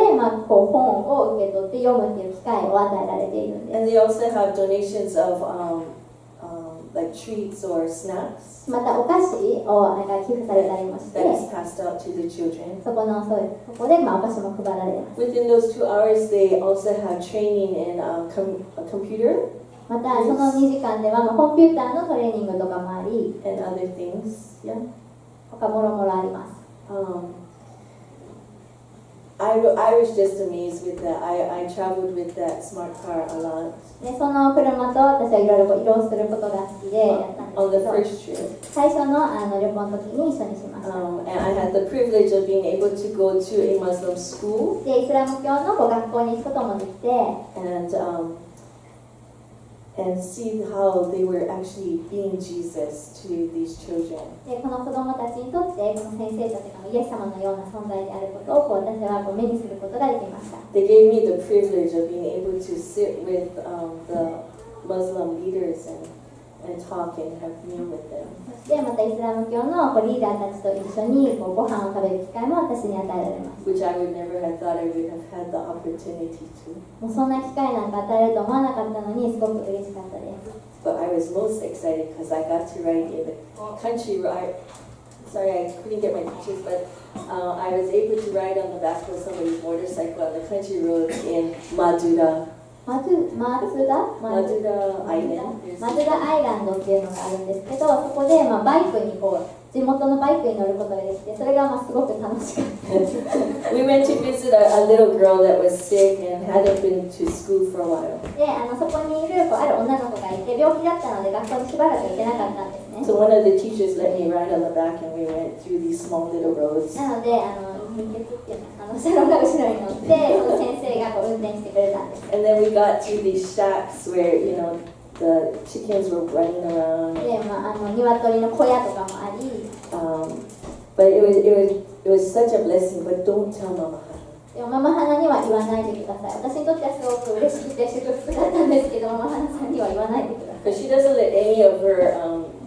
[SPEAKER 1] こう本を受け取って読むっていう機会を与えられているんです。
[SPEAKER 2] And they also have donations of like treats or snacks
[SPEAKER 1] またお菓子を寄付されたりもして、
[SPEAKER 2] that is passed out to the children.
[SPEAKER 1] そこでお菓子も配られます。
[SPEAKER 2] Within those 2 hours, they also have training in a computer
[SPEAKER 1] またその2時間ではコンピューターのトレーニングとかもあり、
[SPEAKER 2] and other things. Yeah.
[SPEAKER 1] 他もろもろあります。
[SPEAKER 2] I was just amazed with that. I traveled with that smart car a lot
[SPEAKER 1] でその車と私はいろいろ移動することが好きでやったん
[SPEAKER 2] on
[SPEAKER 1] で
[SPEAKER 2] the
[SPEAKER 1] すけど、
[SPEAKER 2] first trip.
[SPEAKER 1] 最初の旅行の時に一緒にしました。
[SPEAKER 2] And I had the privilege of being able to go to a Muslim school
[SPEAKER 1] でイスラム教の学校に行くこともできて、
[SPEAKER 2] and see how they were actually being Jesus to these children.
[SPEAKER 1] でこの子供たちにとってこの先生たちがイエス様のような存在であることを私は目にすることができました。
[SPEAKER 2] They gave me the privilege of being able to sit with the Muslim leaders and talk and have meal with them.
[SPEAKER 1] そしてまたイスラム教のリーダーたちと一緒にご飯を食べる機会も私に与えられます。
[SPEAKER 2] Which I would never have thought I would have had the opportunity to.
[SPEAKER 1] もうそんな機会なんか与えると思わなかったのにすごく嬉しかったです。
[SPEAKER 2] But I was most excited because I got to ride in the country ride. Sorry, I couldn't get my pictures, but I was able to ride on the back of somebody's motorcycle on the country roads in Madura.
[SPEAKER 1] マツダアイランドっていうのがあるんですけど、そこでバイクに地元のバイクに乗ることができて、それがすごく楽しかったです。
[SPEAKER 2] We went to visit a little girl that was sick and hadn't been to school for a while.
[SPEAKER 1] でそこにいるある女の子がいて病気だったので学校にしばらく行けなかったんですね。
[SPEAKER 2] So one of the teachers let me ride on the back and we went through these small little roads.
[SPEAKER 1] なので貧血っていうのシャロンが後ろに乗ってその先生が運転してくれたんです。
[SPEAKER 2] And then we got to these shacks where, the chickens were running around.
[SPEAKER 1] で鶏の小屋とかもあり、
[SPEAKER 2] But it was such a blessing, but don't tell Mama.
[SPEAKER 1] でもママハナには言わないでください。私にとってはすごく嬉しくて祝福だったんですけど、ママハナさんには言わないでください。
[SPEAKER 2] Because she doesn't let any of her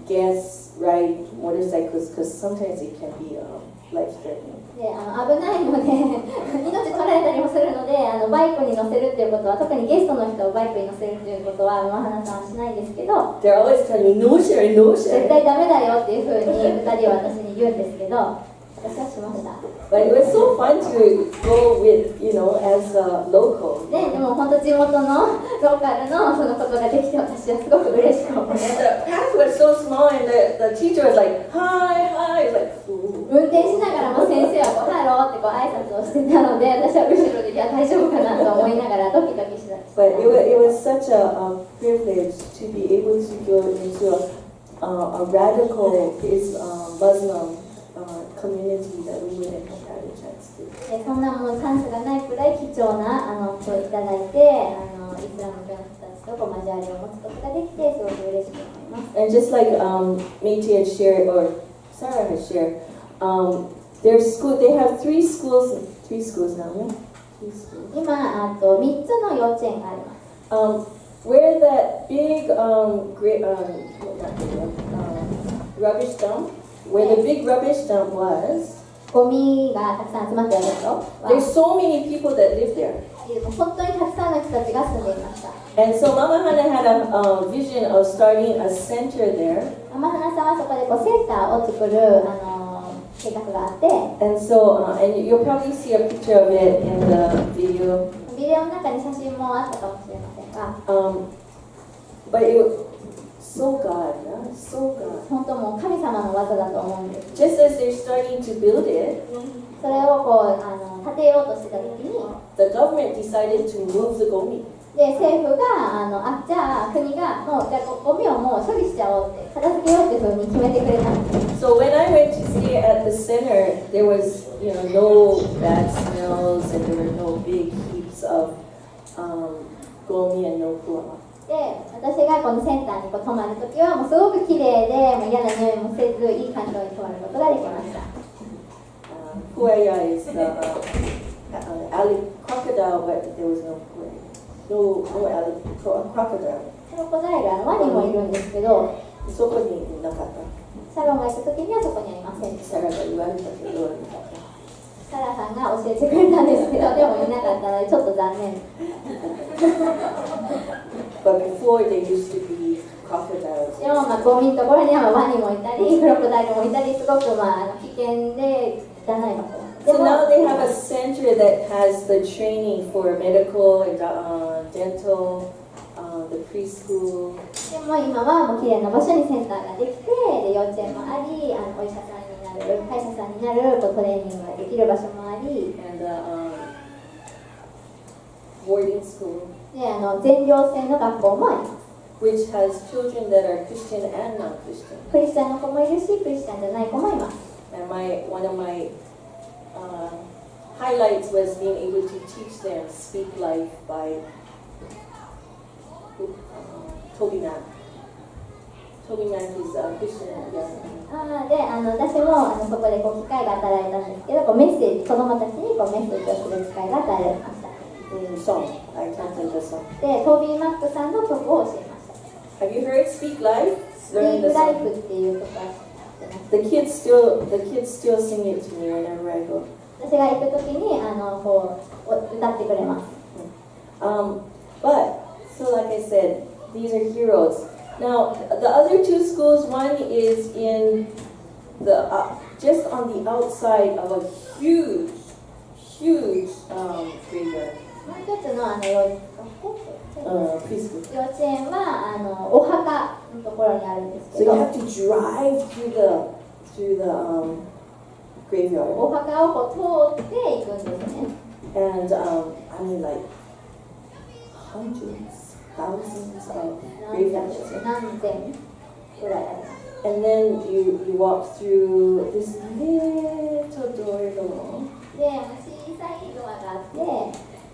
[SPEAKER 2] guests ride motorcycles because sometimes it can be life-threatening.
[SPEAKER 1] で危ないので命取られたりもするのでバイクに乗せるっていうことは特にゲストの人をバイクに乗せるっていうことはママハナさんはしないんですけど、
[SPEAKER 2] They're always telling me, no sharing, no
[SPEAKER 1] 絶
[SPEAKER 2] sharing.
[SPEAKER 1] 対ダメだよっていうふうに2人は私に言うんですけど、私はしました。
[SPEAKER 2] But it was so fun to go with, as a local.
[SPEAKER 1] でも本当地元のローカルのそのことができて私はすごく嬉しく思いま
[SPEAKER 2] And
[SPEAKER 1] す。
[SPEAKER 2] the path was so small and the teacher was like, hi, hi. It's like, ooh.
[SPEAKER 1] 運転しながらも先生はハローって挨拶をしてたので、私は後ろで大丈夫かなと思いながらドキドキしてた。
[SPEAKER 2] But it was such a privilege to be able to go into a radical Muslim community that we wouldn't have had a chance to.
[SPEAKER 1] そんなもうチャンスがないくらい貴重な今日いただいてイスラム教の人たちと交わりを持つことができてすごく嬉しく思います。
[SPEAKER 2] And just like Métis had shared, or Sarah had shared, their school, they have three schools now, yeah? 3 schools.
[SPEAKER 1] 今3つの幼稚園があります。
[SPEAKER 2] Where that big rubbish dump, where the big rubbish dump was,
[SPEAKER 1] ゴミがたくさん集まっているところは
[SPEAKER 2] there's so many people that live there.
[SPEAKER 1] 本当にたくさんの人たちが住んでいました。
[SPEAKER 2] And so Mama Hana had a vision of starting a center there.
[SPEAKER 1] ママハナさんはそこでセンターを作る計画があって、
[SPEAKER 2] And so, and you'll probably see a picture of it in the video.
[SPEAKER 1] ビデオの中に写真もあったかもしれませんが、
[SPEAKER 2] But it was so God, yeah? So God.
[SPEAKER 1] 本当もう神様の技だと思うんです。
[SPEAKER 2] Just as they're starting to build it,
[SPEAKER 1] それをこう建てようとしてた時に、
[SPEAKER 2] the government decided to move the gomi.
[SPEAKER 1] で政府がじゃあ国がもうじゃあゴミをもう処理しちゃおうって片付けようっていうふうに決めてくれたんです。
[SPEAKER 2] So when I went to stay at the center, there was, no bad smells and there were no big heaps of gomi and no kuama.
[SPEAKER 1] で私がこのセンターにこう泊まる時はもうすごく綺麗でもう嫌な匂いもせずいい環境に泊まることができました。
[SPEAKER 2] Kuaya is the alley crocodile, but there was no kuaya. No alley crocodile.
[SPEAKER 1] クロコダイルワニもいるんですけど、
[SPEAKER 2] そこになかった。
[SPEAKER 1] サロンが行った時にはそこにありませんでした。
[SPEAKER 2] サラが言われたけど、
[SPEAKER 1] サラさんが教えてくれたんですけど、でもいなかったのでちょっと残念。
[SPEAKER 2] But before there used to be crocodiles.
[SPEAKER 1] でもゴミのところにはワニもいたり、クロコダイルもいたり、すごく危険で汚い場所。
[SPEAKER 2] So now they have a center that has the training for medical and dental, the preschool.
[SPEAKER 1] でも今はもう綺麗な場所にセンターができて、で幼稚園もあり、お医者さんになる、歯医者さんになるトレーニングができる場所もあり、
[SPEAKER 2] And boarding school,
[SPEAKER 1] で全寮制の学校もあります。
[SPEAKER 2] which has children that are Christian and non-Christian.
[SPEAKER 1] クリスチャンの子もいるし、クリスチャンじゃない子もいます。
[SPEAKER 2] And one of my highlights was being able to teach them speak life by Toby Mac. Toby Mac is a Christian. Yes.
[SPEAKER 1] で私もそこで機会が与えられたんですけど、メッセージ、子供たちにメッセージをする機会が与えられました。
[SPEAKER 2] Song. I chanted the song.
[SPEAKER 1] で、トービー・マックさんの曲を教えました。
[SPEAKER 2] Have you heard Speak Life?
[SPEAKER 1] スピークライフっていう曲は知ってます。
[SPEAKER 2] The kids still sing it to me whenever I go.
[SPEAKER 1] 私が行くときにこう歌ってくれます。
[SPEAKER 2] But so like I said, these are heroes. Now the other two schools, one is in the just on the outside of a huge graveyard.
[SPEAKER 1] もう一つの幼
[SPEAKER 2] Preschool.
[SPEAKER 1] 稚園はお墓のところにあるんです
[SPEAKER 2] So
[SPEAKER 1] け
[SPEAKER 2] you
[SPEAKER 1] ど、
[SPEAKER 2] have to drive through the graveyard.
[SPEAKER 1] お墓をこう通って行くんですね。
[SPEAKER 2] And I mean like hundreds, thousands of
[SPEAKER 1] 何千
[SPEAKER 2] graveyards.
[SPEAKER 1] 何千ぐらいあります。
[SPEAKER 2] And then you walk through this little door.
[SPEAKER 1] で、小さいドアがあって、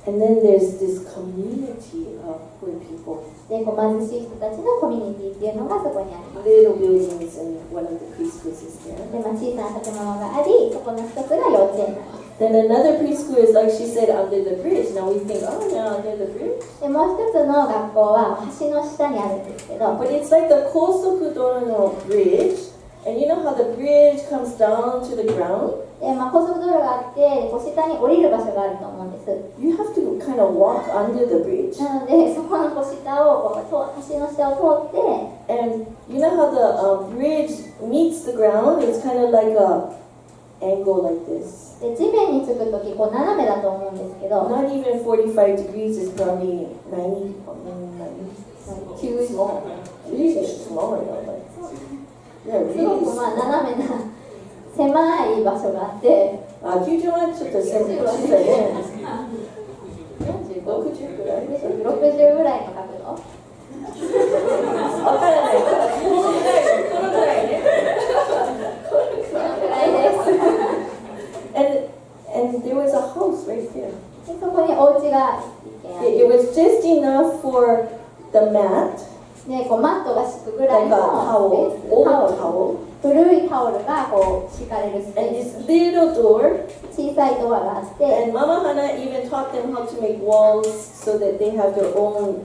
[SPEAKER 2] And then there's this community of poor people.
[SPEAKER 1] でこう貧しい人たちのコミュニティっていうのがそこにあります。
[SPEAKER 2] Little buildings and one of the preschools is there.
[SPEAKER 1] で、小さな建物があり、そこの一つが幼稚園なんです。
[SPEAKER 2] Then another preschool is like she said under the bridge. Now we think, oh yeah, under the bridge.
[SPEAKER 1] で、もう一つの学校は橋の下にあるんですけど、
[SPEAKER 2] But it's like the Kosoku-doro bridge. And you know how the bridge comes down to the ground?
[SPEAKER 1] で高速道路があって、こう下に降りる場所があると思うんです。
[SPEAKER 2] You have to kind of walk under the bridge.
[SPEAKER 1] なので、そこのこう下を橋の下を通って、
[SPEAKER 2] And you know how the bridge meets the ground? It's kind of like a angle like this.
[SPEAKER 1] で地面につくとき、こう斜めだと思うんですけど、
[SPEAKER 2] Not even 45 degrees is probably 90.
[SPEAKER 1] 急にすご
[SPEAKER 2] Small. Really small, you know, like. Yeah,
[SPEAKER 1] く
[SPEAKER 2] really
[SPEAKER 1] 斜めな狭い場所があって、
[SPEAKER 2] 90はちょっと狭いね。60ぐらい
[SPEAKER 1] 60ぐらいの角度。
[SPEAKER 2] わからない。このぐらいね。
[SPEAKER 1] そのぐらいです。
[SPEAKER 2] And there was a house right there.
[SPEAKER 1] でそこにお家が一軒あ
[SPEAKER 2] It
[SPEAKER 1] り、
[SPEAKER 2] was just enough for the mat,
[SPEAKER 1] でこうマットが敷くぐらい
[SPEAKER 2] like a
[SPEAKER 1] の
[SPEAKER 2] towel,
[SPEAKER 1] スペース、
[SPEAKER 2] old
[SPEAKER 1] タオル、
[SPEAKER 2] towel,
[SPEAKER 1] 古いタオルがこう敷かれるスペ
[SPEAKER 2] and
[SPEAKER 1] ー
[SPEAKER 2] this
[SPEAKER 1] ス、
[SPEAKER 2] little door.
[SPEAKER 1] 小さいドアがあって、
[SPEAKER 2] And Mama Hana even taught them how to make walls so that they have their own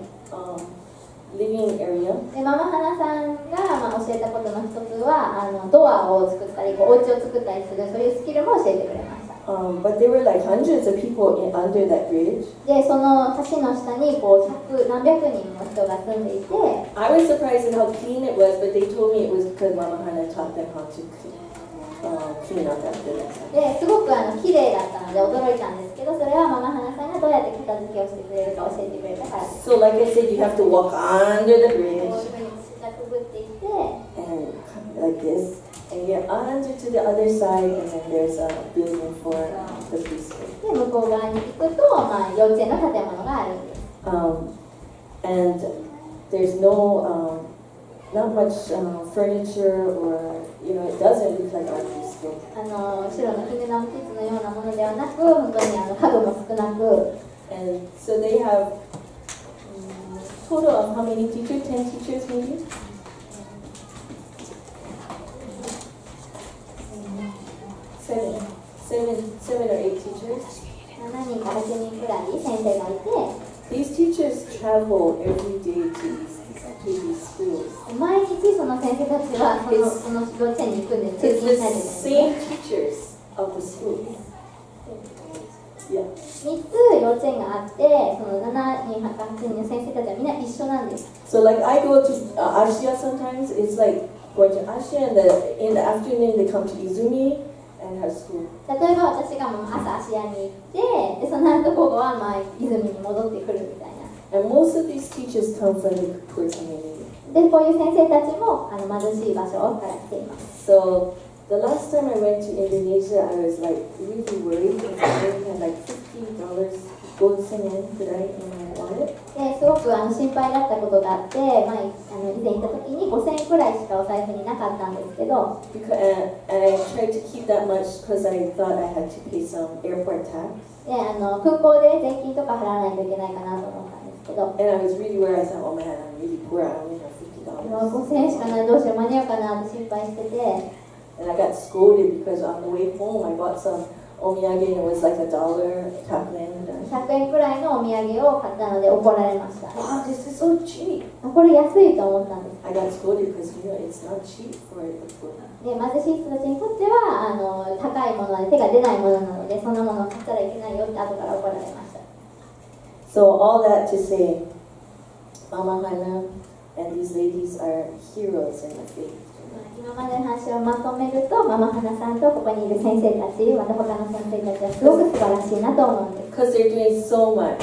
[SPEAKER 2] living area.
[SPEAKER 1] でママハナさんが、教えたことの一つはドアを作ったり、こうお家を作ったりする、そういうスキルも教えてくれました。
[SPEAKER 2] But there were like hundreds of people under that bridge.
[SPEAKER 1] でその橋の下にこう何百人も人が住んでいて、
[SPEAKER 2] I was surprised at how clean it was, but they told me it was because Mama Hana taught them how to clean up after that.
[SPEAKER 1] ですごく綺麗だったので驚いたんですけど、それはママハナさんがどうやって片付けをしてくれるか教えてくれたからです。
[SPEAKER 2] So like I said, you have to walk under the
[SPEAKER 1] こう
[SPEAKER 2] bridge
[SPEAKER 1] いうふうに下くぐっていて、
[SPEAKER 2] and like this, and get under to the other side, and then there's a building for the preschool.
[SPEAKER 1] で向こう側に行くと、幼稚園の建物があるんです。
[SPEAKER 2] And there's not much furniture, or it doesn't look like our preschool.
[SPEAKER 1] 白の絹ナムキッズのようなものではなく、本当に家具も少なく、
[SPEAKER 2] And so they have total of how many teachers? 10 teachers maybe? 7 or 8 teachers.
[SPEAKER 1] 7人か8人くらい先生がいて、
[SPEAKER 2] These teachers travel every day to these schools.
[SPEAKER 1] 毎日その先生たちはその幼稚園に行くんです。
[SPEAKER 2] It's
[SPEAKER 1] 通
[SPEAKER 2] the
[SPEAKER 1] 勤しないといけないんですね。
[SPEAKER 2] same teachers of the schools. Yeah.
[SPEAKER 1] 3つ幼稚園があって、その7人か8人の先生たちはみんな一緒なんです。
[SPEAKER 2] So like I go to Asia sometimes. It's like going to Asia, and in the afternoon they come to Izumi and have school.
[SPEAKER 1] 例えば私がもう朝芦屋に行って、でその後午後は泉に戻ってくるみたいな。
[SPEAKER 2] And most of these teachers come from the poor community.
[SPEAKER 1] でこういう先生たちも貧しい場所から来ています。
[SPEAKER 2] So the last time I went to Indonesia, I was like really worried because I only had like $50 gold yen in my wallet.
[SPEAKER 1] ですごく心配だったことがあって、以前行った時に5000円くらいしかお財布になかったんですけど、
[SPEAKER 2] And I tried to keep that much because I thought I had to pay some airport tax.
[SPEAKER 1] で空港で税金とか払わないといけないかなと思ったんですけど、
[SPEAKER 2] And I was really worried. I thought, oh man, I'm really poor. I only have $50.
[SPEAKER 1] 5000円しかない、どうしよう間に合うかなって心配してて、
[SPEAKER 2] And I got scolded because on the way home I bought some omiyage and it was like $1 tackling.
[SPEAKER 1] 100円くらいのお土産を買ったので怒られました。
[SPEAKER 2] Wow, this is so cheap.
[SPEAKER 1] これ安いと思ったんです。
[SPEAKER 2] I got scolded because it's not cheap for the poor.
[SPEAKER 1] で貧しい人たちにとっては高いもので手が出ないものなので、そんなものを買ったらいけないよって後から怒られました。
[SPEAKER 2] So all that to say, Mama Hana and these ladies are heroes in the faith.
[SPEAKER 1] 今までの話をまとめると、ママハナさんとここにいる先生たち、また他の先生たちはすごく素晴らしいなと思うんです。
[SPEAKER 2] Because they're doing so much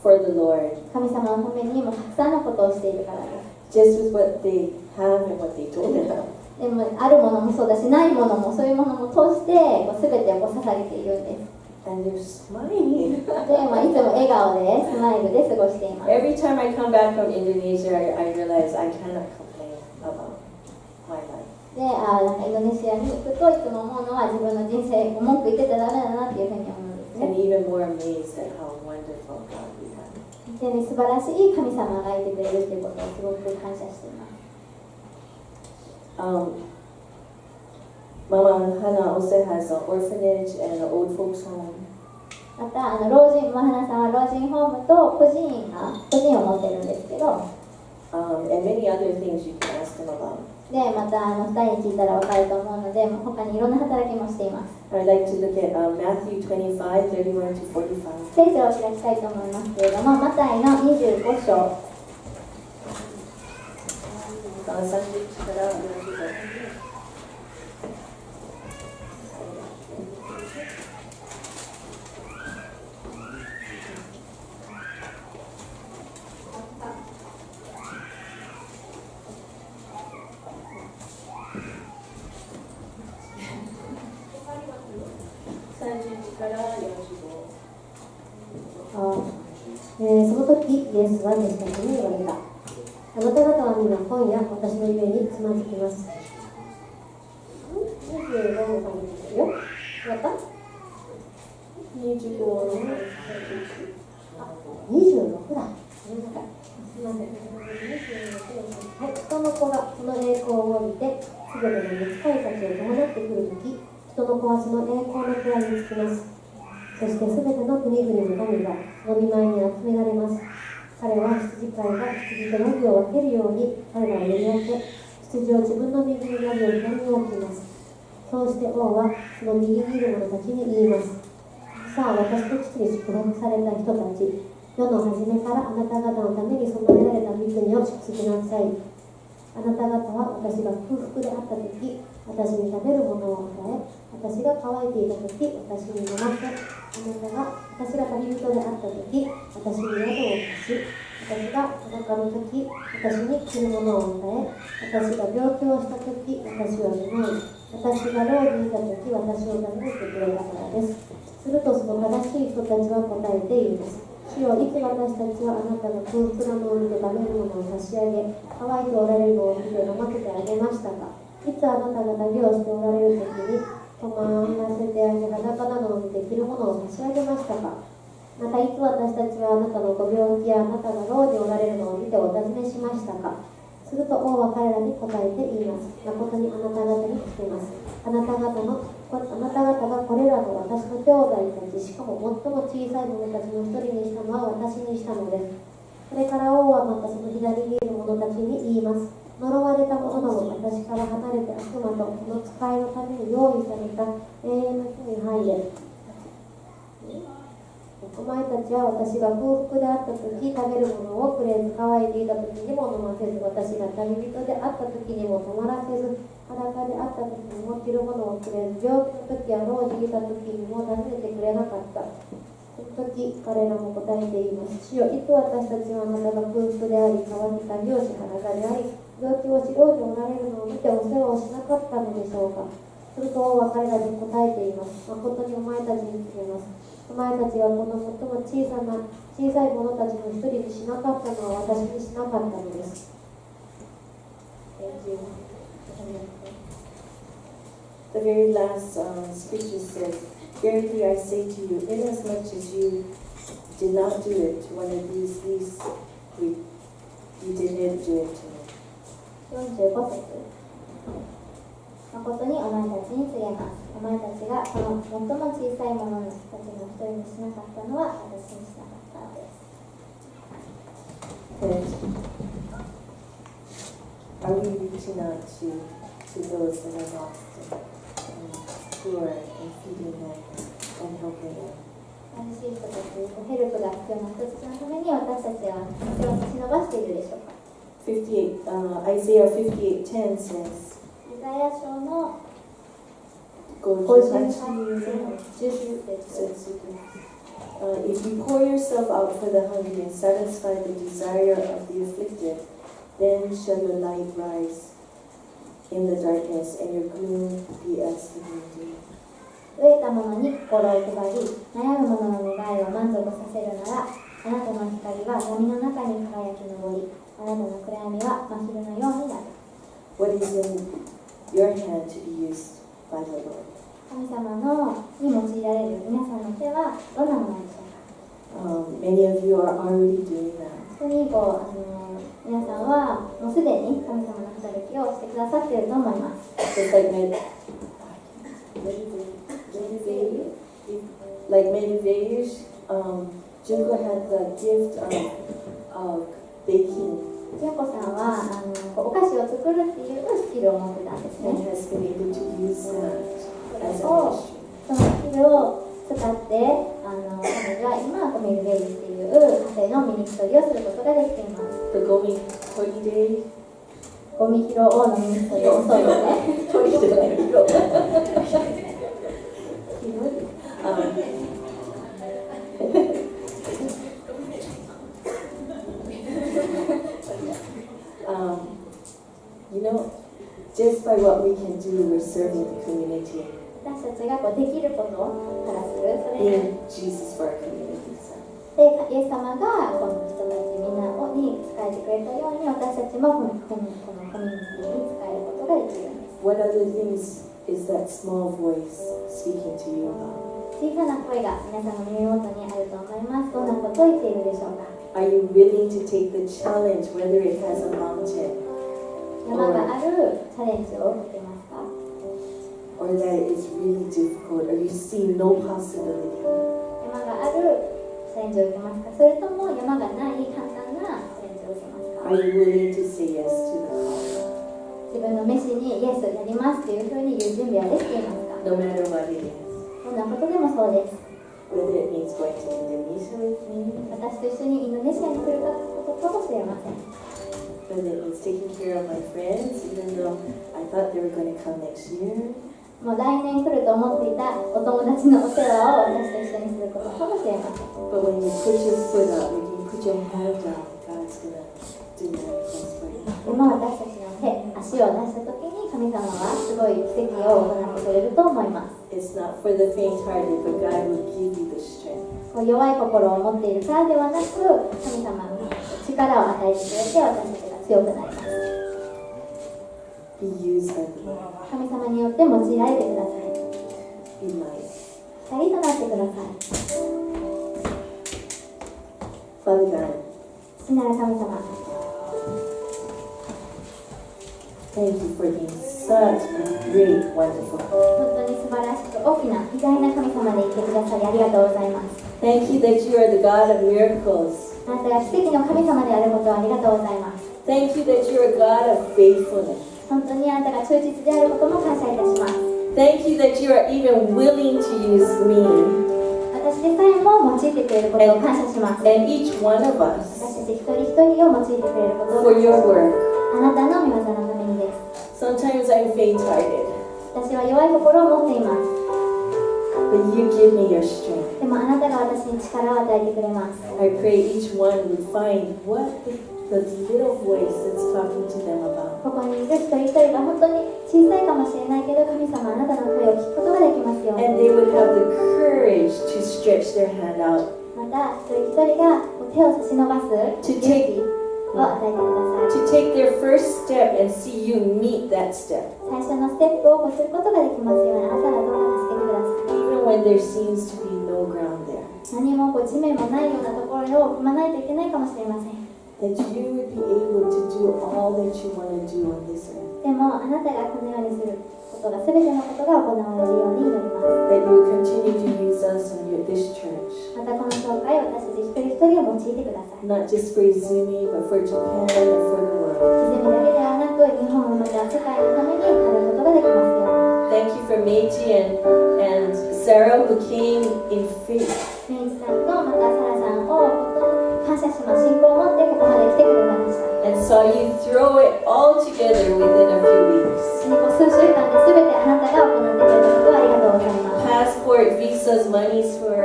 [SPEAKER 2] for the Lord,
[SPEAKER 1] 神様のためにもたくさんのことをしているからです。
[SPEAKER 2] just with what they have and what they don't have.
[SPEAKER 1] でもあるものもそうだし、ないものもそういうものも通して全てを捧げているんです。
[SPEAKER 2] And they're smiling.
[SPEAKER 1] で、いつも笑顔でスマイルで過ごしています。
[SPEAKER 2] Every time I come back from Indonesia, I realize I cannot complain about my life.
[SPEAKER 1] で、なんかインドネシアに行くといつも思うのは自分の人生を文句言ってたらダメだなっていうふうに思うんですね。
[SPEAKER 2] And even more amazed at how wonderful God we have.
[SPEAKER 1] でね、素晴らしい神様がいてくれるっていうことをすごく感謝しています。
[SPEAKER 2] Mama Hana also has an orphanage and an old folks home.
[SPEAKER 1] またママハナさんは老人ホームと個人を持ってるんですけど、
[SPEAKER 2] And many other things you can ask them about.
[SPEAKER 1] でまた2人に聞いたら分かると思うので、他にいろんな働きもしています。
[SPEAKER 2] I'd like to look at Matthew 25, 31 to 45.
[SPEAKER 1] 聖書を開きたいと思いますけれども、マタイの25章。
[SPEAKER 5] その時イエスは弟子たちに言われた。あなた方は皆本や私のゆえにつまずきます。25の感じですよ。また26だ。すみません。はい、人の子がその栄光を帯びて、すべての御使いたちを伴ってくるとき、人の子はその栄光の位につきます。そしてすべての国々の民がその御前に集められます。彼は羊飼いが羊とナビを分けるように彼らを呼び分け、羊を自分の右にナビを左に置きます。そうして王はその右にいる者たちに言います。さあ私と父に祝福された人たち、世の初めからあなた方のために備えられた御国を祝福なさい。あなた方は私が空腹であったとき、私に食べるものを与え、私が乾いていたとき、私に飲ませ、私が旅人であったとき、私に宿を貸し、私が裸のとき、私に着るものを与え、私が病気をしたとき、私は見舞い、私が牢にいたとき、私を訪ねてくれたからです。するとその正しい人たちは答えて言います。主よ、いつ私たちはあなたが空腹なのを見て食べるものを差し上げ、乾いておられるのを見て飲ませてあげましたか。いつあなたが旅をしておられるときに泊まらせてあげ、裸なのを見て着るものを差し上げましたか。またいつ私たちはあなたのご病気やあなたが牢におられるのを見てお尋ねしましたか。すると王は彼らに答えて言います。誠にあなた方に聞けます。あなた方がこれらの私の兄弟たち、しかも最も小さい者たちの一人にしたのは私にしたのです。それから王はまたその左にいる者たちに言います。呪われた者ども、私から離れて悪魔とこの使いのために用意された永遠の地に入れ。お前たちは私が空腹であったとき食べるものをくれず、乾いていたときにも飲ませず、私が旅人であったときにも泊まらせず、裸であったときにも着るものをくれず、病気のときや牢にいたときにも訪ねてくれなかった。その時彼らも答えて言います。主よ、いつ私たちはあなたが空腹であり、川に旅をし裸であり、病気をし牢におられるのを見てお世話をしなかったのでしょうか。すると王は彼らに答えています。誠にお前たちに告げます。お前たちがこの最も小さい者たちの一人にしなかったのは私にしなかったのです。
[SPEAKER 2] The very last scripture says, "Verily I say to you, inasmuch as you did not do it to one of these least, you did not do it to me."
[SPEAKER 1] 45節。誠にお前たちに告げます。お前たちがこの最も小さい者たちの一人にしなかったのは私にしなかったのです。
[SPEAKER 2] And are we reaching out to those that are lost and poor and feeding them and helping them?
[SPEAKER 1] 貧しい人たちにヘルプが必要な人たちのために私たちは手を差し伸ばしているでしょうか。
[SPEAKER 2] Isaiah 58:10 says,
[SPEAKER 1] イザヤ書の
[SPEAKER 2] 58
[SPEAKER 1] 節。
[SPEAKER 2] If you pour yourself out for the hungry and satisfy the desire of the afflicted, then shall your light rise in the darkness and your gloom be as the noonday.
[SPEAKER 1] 飢えた者に心を配り、悩む者の願いを満足させるなら、あなたの光は闇の中に輝き昇り、あなたの暗闇は真昼のようになる。
[SPEAKER 2] What is in your hand to be used by the Lord?
[SPEAKER 1] 神様に用いられる皆さんの手はどんなものでしょうか。
[SPEAKER 2] Many of you are already doing that.
[SPEAKER 1] 本当に皆さんはもうすでに神様の働きをしてくださっていると思います。
[SPEAKER 2] Just like Mediveius, Junko had the gift of baking
[SPEAKER 1] 千代子さんはお菓子を作るっていうスキルを持ってたんですね。
[SPEAKER 2] and has been able to use that as a
[SPEAKER 1] そ
[SPEAKER 2] ministry.
[SPEAKER 1] のスキルを使って彼女は今メルベイっていう家庭のミニストリーをすることができています。
[SPEAKER 2] The Gomi Holiday.
[SPEAKER 1] ゴミ拾おうのミニストリーをそうですね。
[SPEAKER 2] You know, just by what we can do, we're serving the community.
[SPEAKER 1] 私たちができることからする、それで
[SPEAKER 2] In Jesus for our community. So.
[SPEAKER 1] イエス様がこの人たちみんなに仕えてくれたように、私たちもこのコミュニティに仕えることができるんです。
[SPEAKER 2] What other things is that small voice speaking to you about?
[SPEAKER 1] 小さな声が皆さんの耳元にあると思います。どんなことを言っているでしょうか。
[SPEAKER 2] Are you willing to take the challenge, whether it has a mountain
[SPEAKER 1] 山があるチャレンジを受けてますか？
[SPEAKER 2] or that it's really difficult, or you see no possibility?
[SPEAKER 1] 山があるチャレンジを受けますか？それとも山がない簡単なチャレンジを受けますか？
[SPEAKER 2] Are you willing to say yes to the call?
[SPEAKER 1] 自分の飯にイエスやりますっていうふうに言う準備はできていますか？
[SPEAKER 2] No matter what it is.
[SPEAKER 1] どんなことでもそうです。
[SPEAKER 2] whether it means going to Indonesia with me,
[SPEAKER 1] 私と一緒にインドネシアに来ることかもしれません。
[SPEAKER 2] whether it means taking care of my friends, even though I thought they were going to come next year.
[SPEAKER 1] もう来年来ると思っていたお友達のお世話を私と一緒にすることかもしれません。
[SPEAKER 2] But when you put your foot up, when you put your hand down, God's going to do miracles for you.
[SPEAKER 1] でも私たちの足を出した時に神様はすごい奇跡を行ってくれると思います。
[SPEAKER 2] It's not for the faint-hearted, but God will give you the strength.
[SPEAKER 1] こう弱い心を持っているからではなく、神様が力を与えてくれて私たちが強くなります。
[SPEAKER 2] Be used by the Lord.
[SPEAKER 1] 神様によって用いられてください。
[SPEAKER 2] Be light.
[SPEAKER 1] 光となってください。
[SPEAKER 2] Father God,
[SPEAKER 1] 父なる神様、
[SPEAKER 2] thank you for being such a great, wonderful.
[SPEAKER 1] 本当に素晴らしく大きな偉大な神様でいてくださりありがとうございます。
[SPEAKER 2] Thank you that you are the God of miracles.
[SPEAKER 1] あなたが奇跡の神様であることをありがとうございます。
[SPEAKER 2] Thank you that you are a God of faithfulness.
[SPEAKER 1] 本当にあなたが忠実であることも感謝いたします。
[SPEAKER 2] Thank you that you are even willing to use me
[SPEAKER 1] 私でさえも用いてくれることを感謝します。
[SPEAKER 2] and each one of us
[SPEAKER 1] 私たち一人一人を用いてくれることを
[SPEAKER 2] for
[SPEAKER 1] 感謝し
[SPEAKER 2] your
[SPEAKER 1] ます。
[SPEAKER 2] work.
[SPEAKER 1] あなたの御業のためにです。
[SPEAKER 2] Sometimes I'm faint-hearted,
[SPEAKER 1] 私は弱い心を持っています。
[SPEAKER 2] but you give me your strength.
[SPEAKER 1] でもあなたが私に力を与えてくれます。
[SPEAKER 2] I pray each one would find what the little voice that's talking to them about.
[SPEAKER 1] ここにいる一人一人が本当に小さいかもしれないけど、神様あなたの声を聞くことができますよう
[SPEAKER 2] And
[SPEAKER 1] に。
[SPEAKER 2] they would have the courage to stretch their hand out
[SPEAKER 1] また一人一人が手を差し伸ばす勇気を与えてください。
[SPEAKER 2] to take their first step and see you meet that step.
[SPEAKER 1] 最初のステップをこすることができますように、あなたがどうか助けてください。
[SPEAKER 2] Even when there seems to be no ground there.
[SPEAKER 1] 何も地面もないようなところを踏まないといけないかもしれません。
[SPEAKER 2] That you would be able to do all that you want to do on this earth.
[SPEAKER 1] でもあなたがこのようにすることが全てのことが行われるように祈ります。
[SPEAKER 2] That you would continue to use us in this church.
[SPEAKER 1] またこの教会、私たち一人一人を用いてください。
[SPEAKER 2] Not just for Izumi, but for Japan and for the world.
[SPEAKER 1] 泉だけではなく、日本また世界のためになることができますように。
[SPEAKER 2] Thank you for Meiji and Sarah who came in faith.
[SPEAKER 1] メイジさんとまたサラさんを本当に感謝します。信仰を持ってここまで来てくれました。
[SPEAKER 2] And saw you throw it all together within a few weeks.
[SPEAKER 1] 数週間で全てあなたが行ってくれたことをありがとうございます。
[SPEAKER 2] Passport, visas, monies for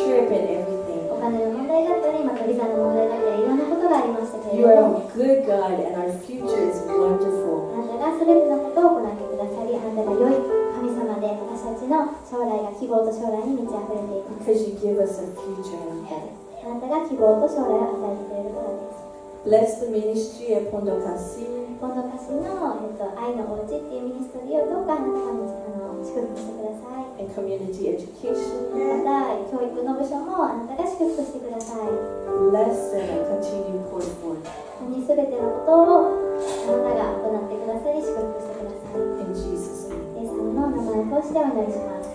[SPEAKER 2] trip and everything.
[SPEAKER 1] お金の問題だったり、またビザの問題だったり、いろんなことがありましたけれ
[SPEAKER 2] You
[SPEAKER 1] ど
[SPEAKER 2] are
[SPEAKER 1] も、
[SPEAKER 2] a good God and our future is wonderful.
[SPEAKER 1] あなたが全てのことを行ってくださり、あなたが良い神様で私たちの将来が希望と将来に満ち溢れています。
[SPEAKER 2] Because you give us a future and a hope.
[SPEAKER 1] あなたが希望と将来を与えてくれるからです。
[SPEAKER 2] Bless the ministry at Pondokasi.
[SPEAKER 1] 今度歌詞の、愛のおうちっていうミニストリーをどうかあなたが祝福してください。
[SPEAKER 2] And community education.
[SPEAKER 1] また教育の部署もあなたが祝福してください。
[SPEAKER 2] Bless them and continue pour forth.
[SPEAKER 1] 本当に全てのことをあなたが行ってくださり祝福してください。
[SPEAKER 2] In Jesus' name.
[SPEAKER 1] イエス様の名前を通してお祈りします。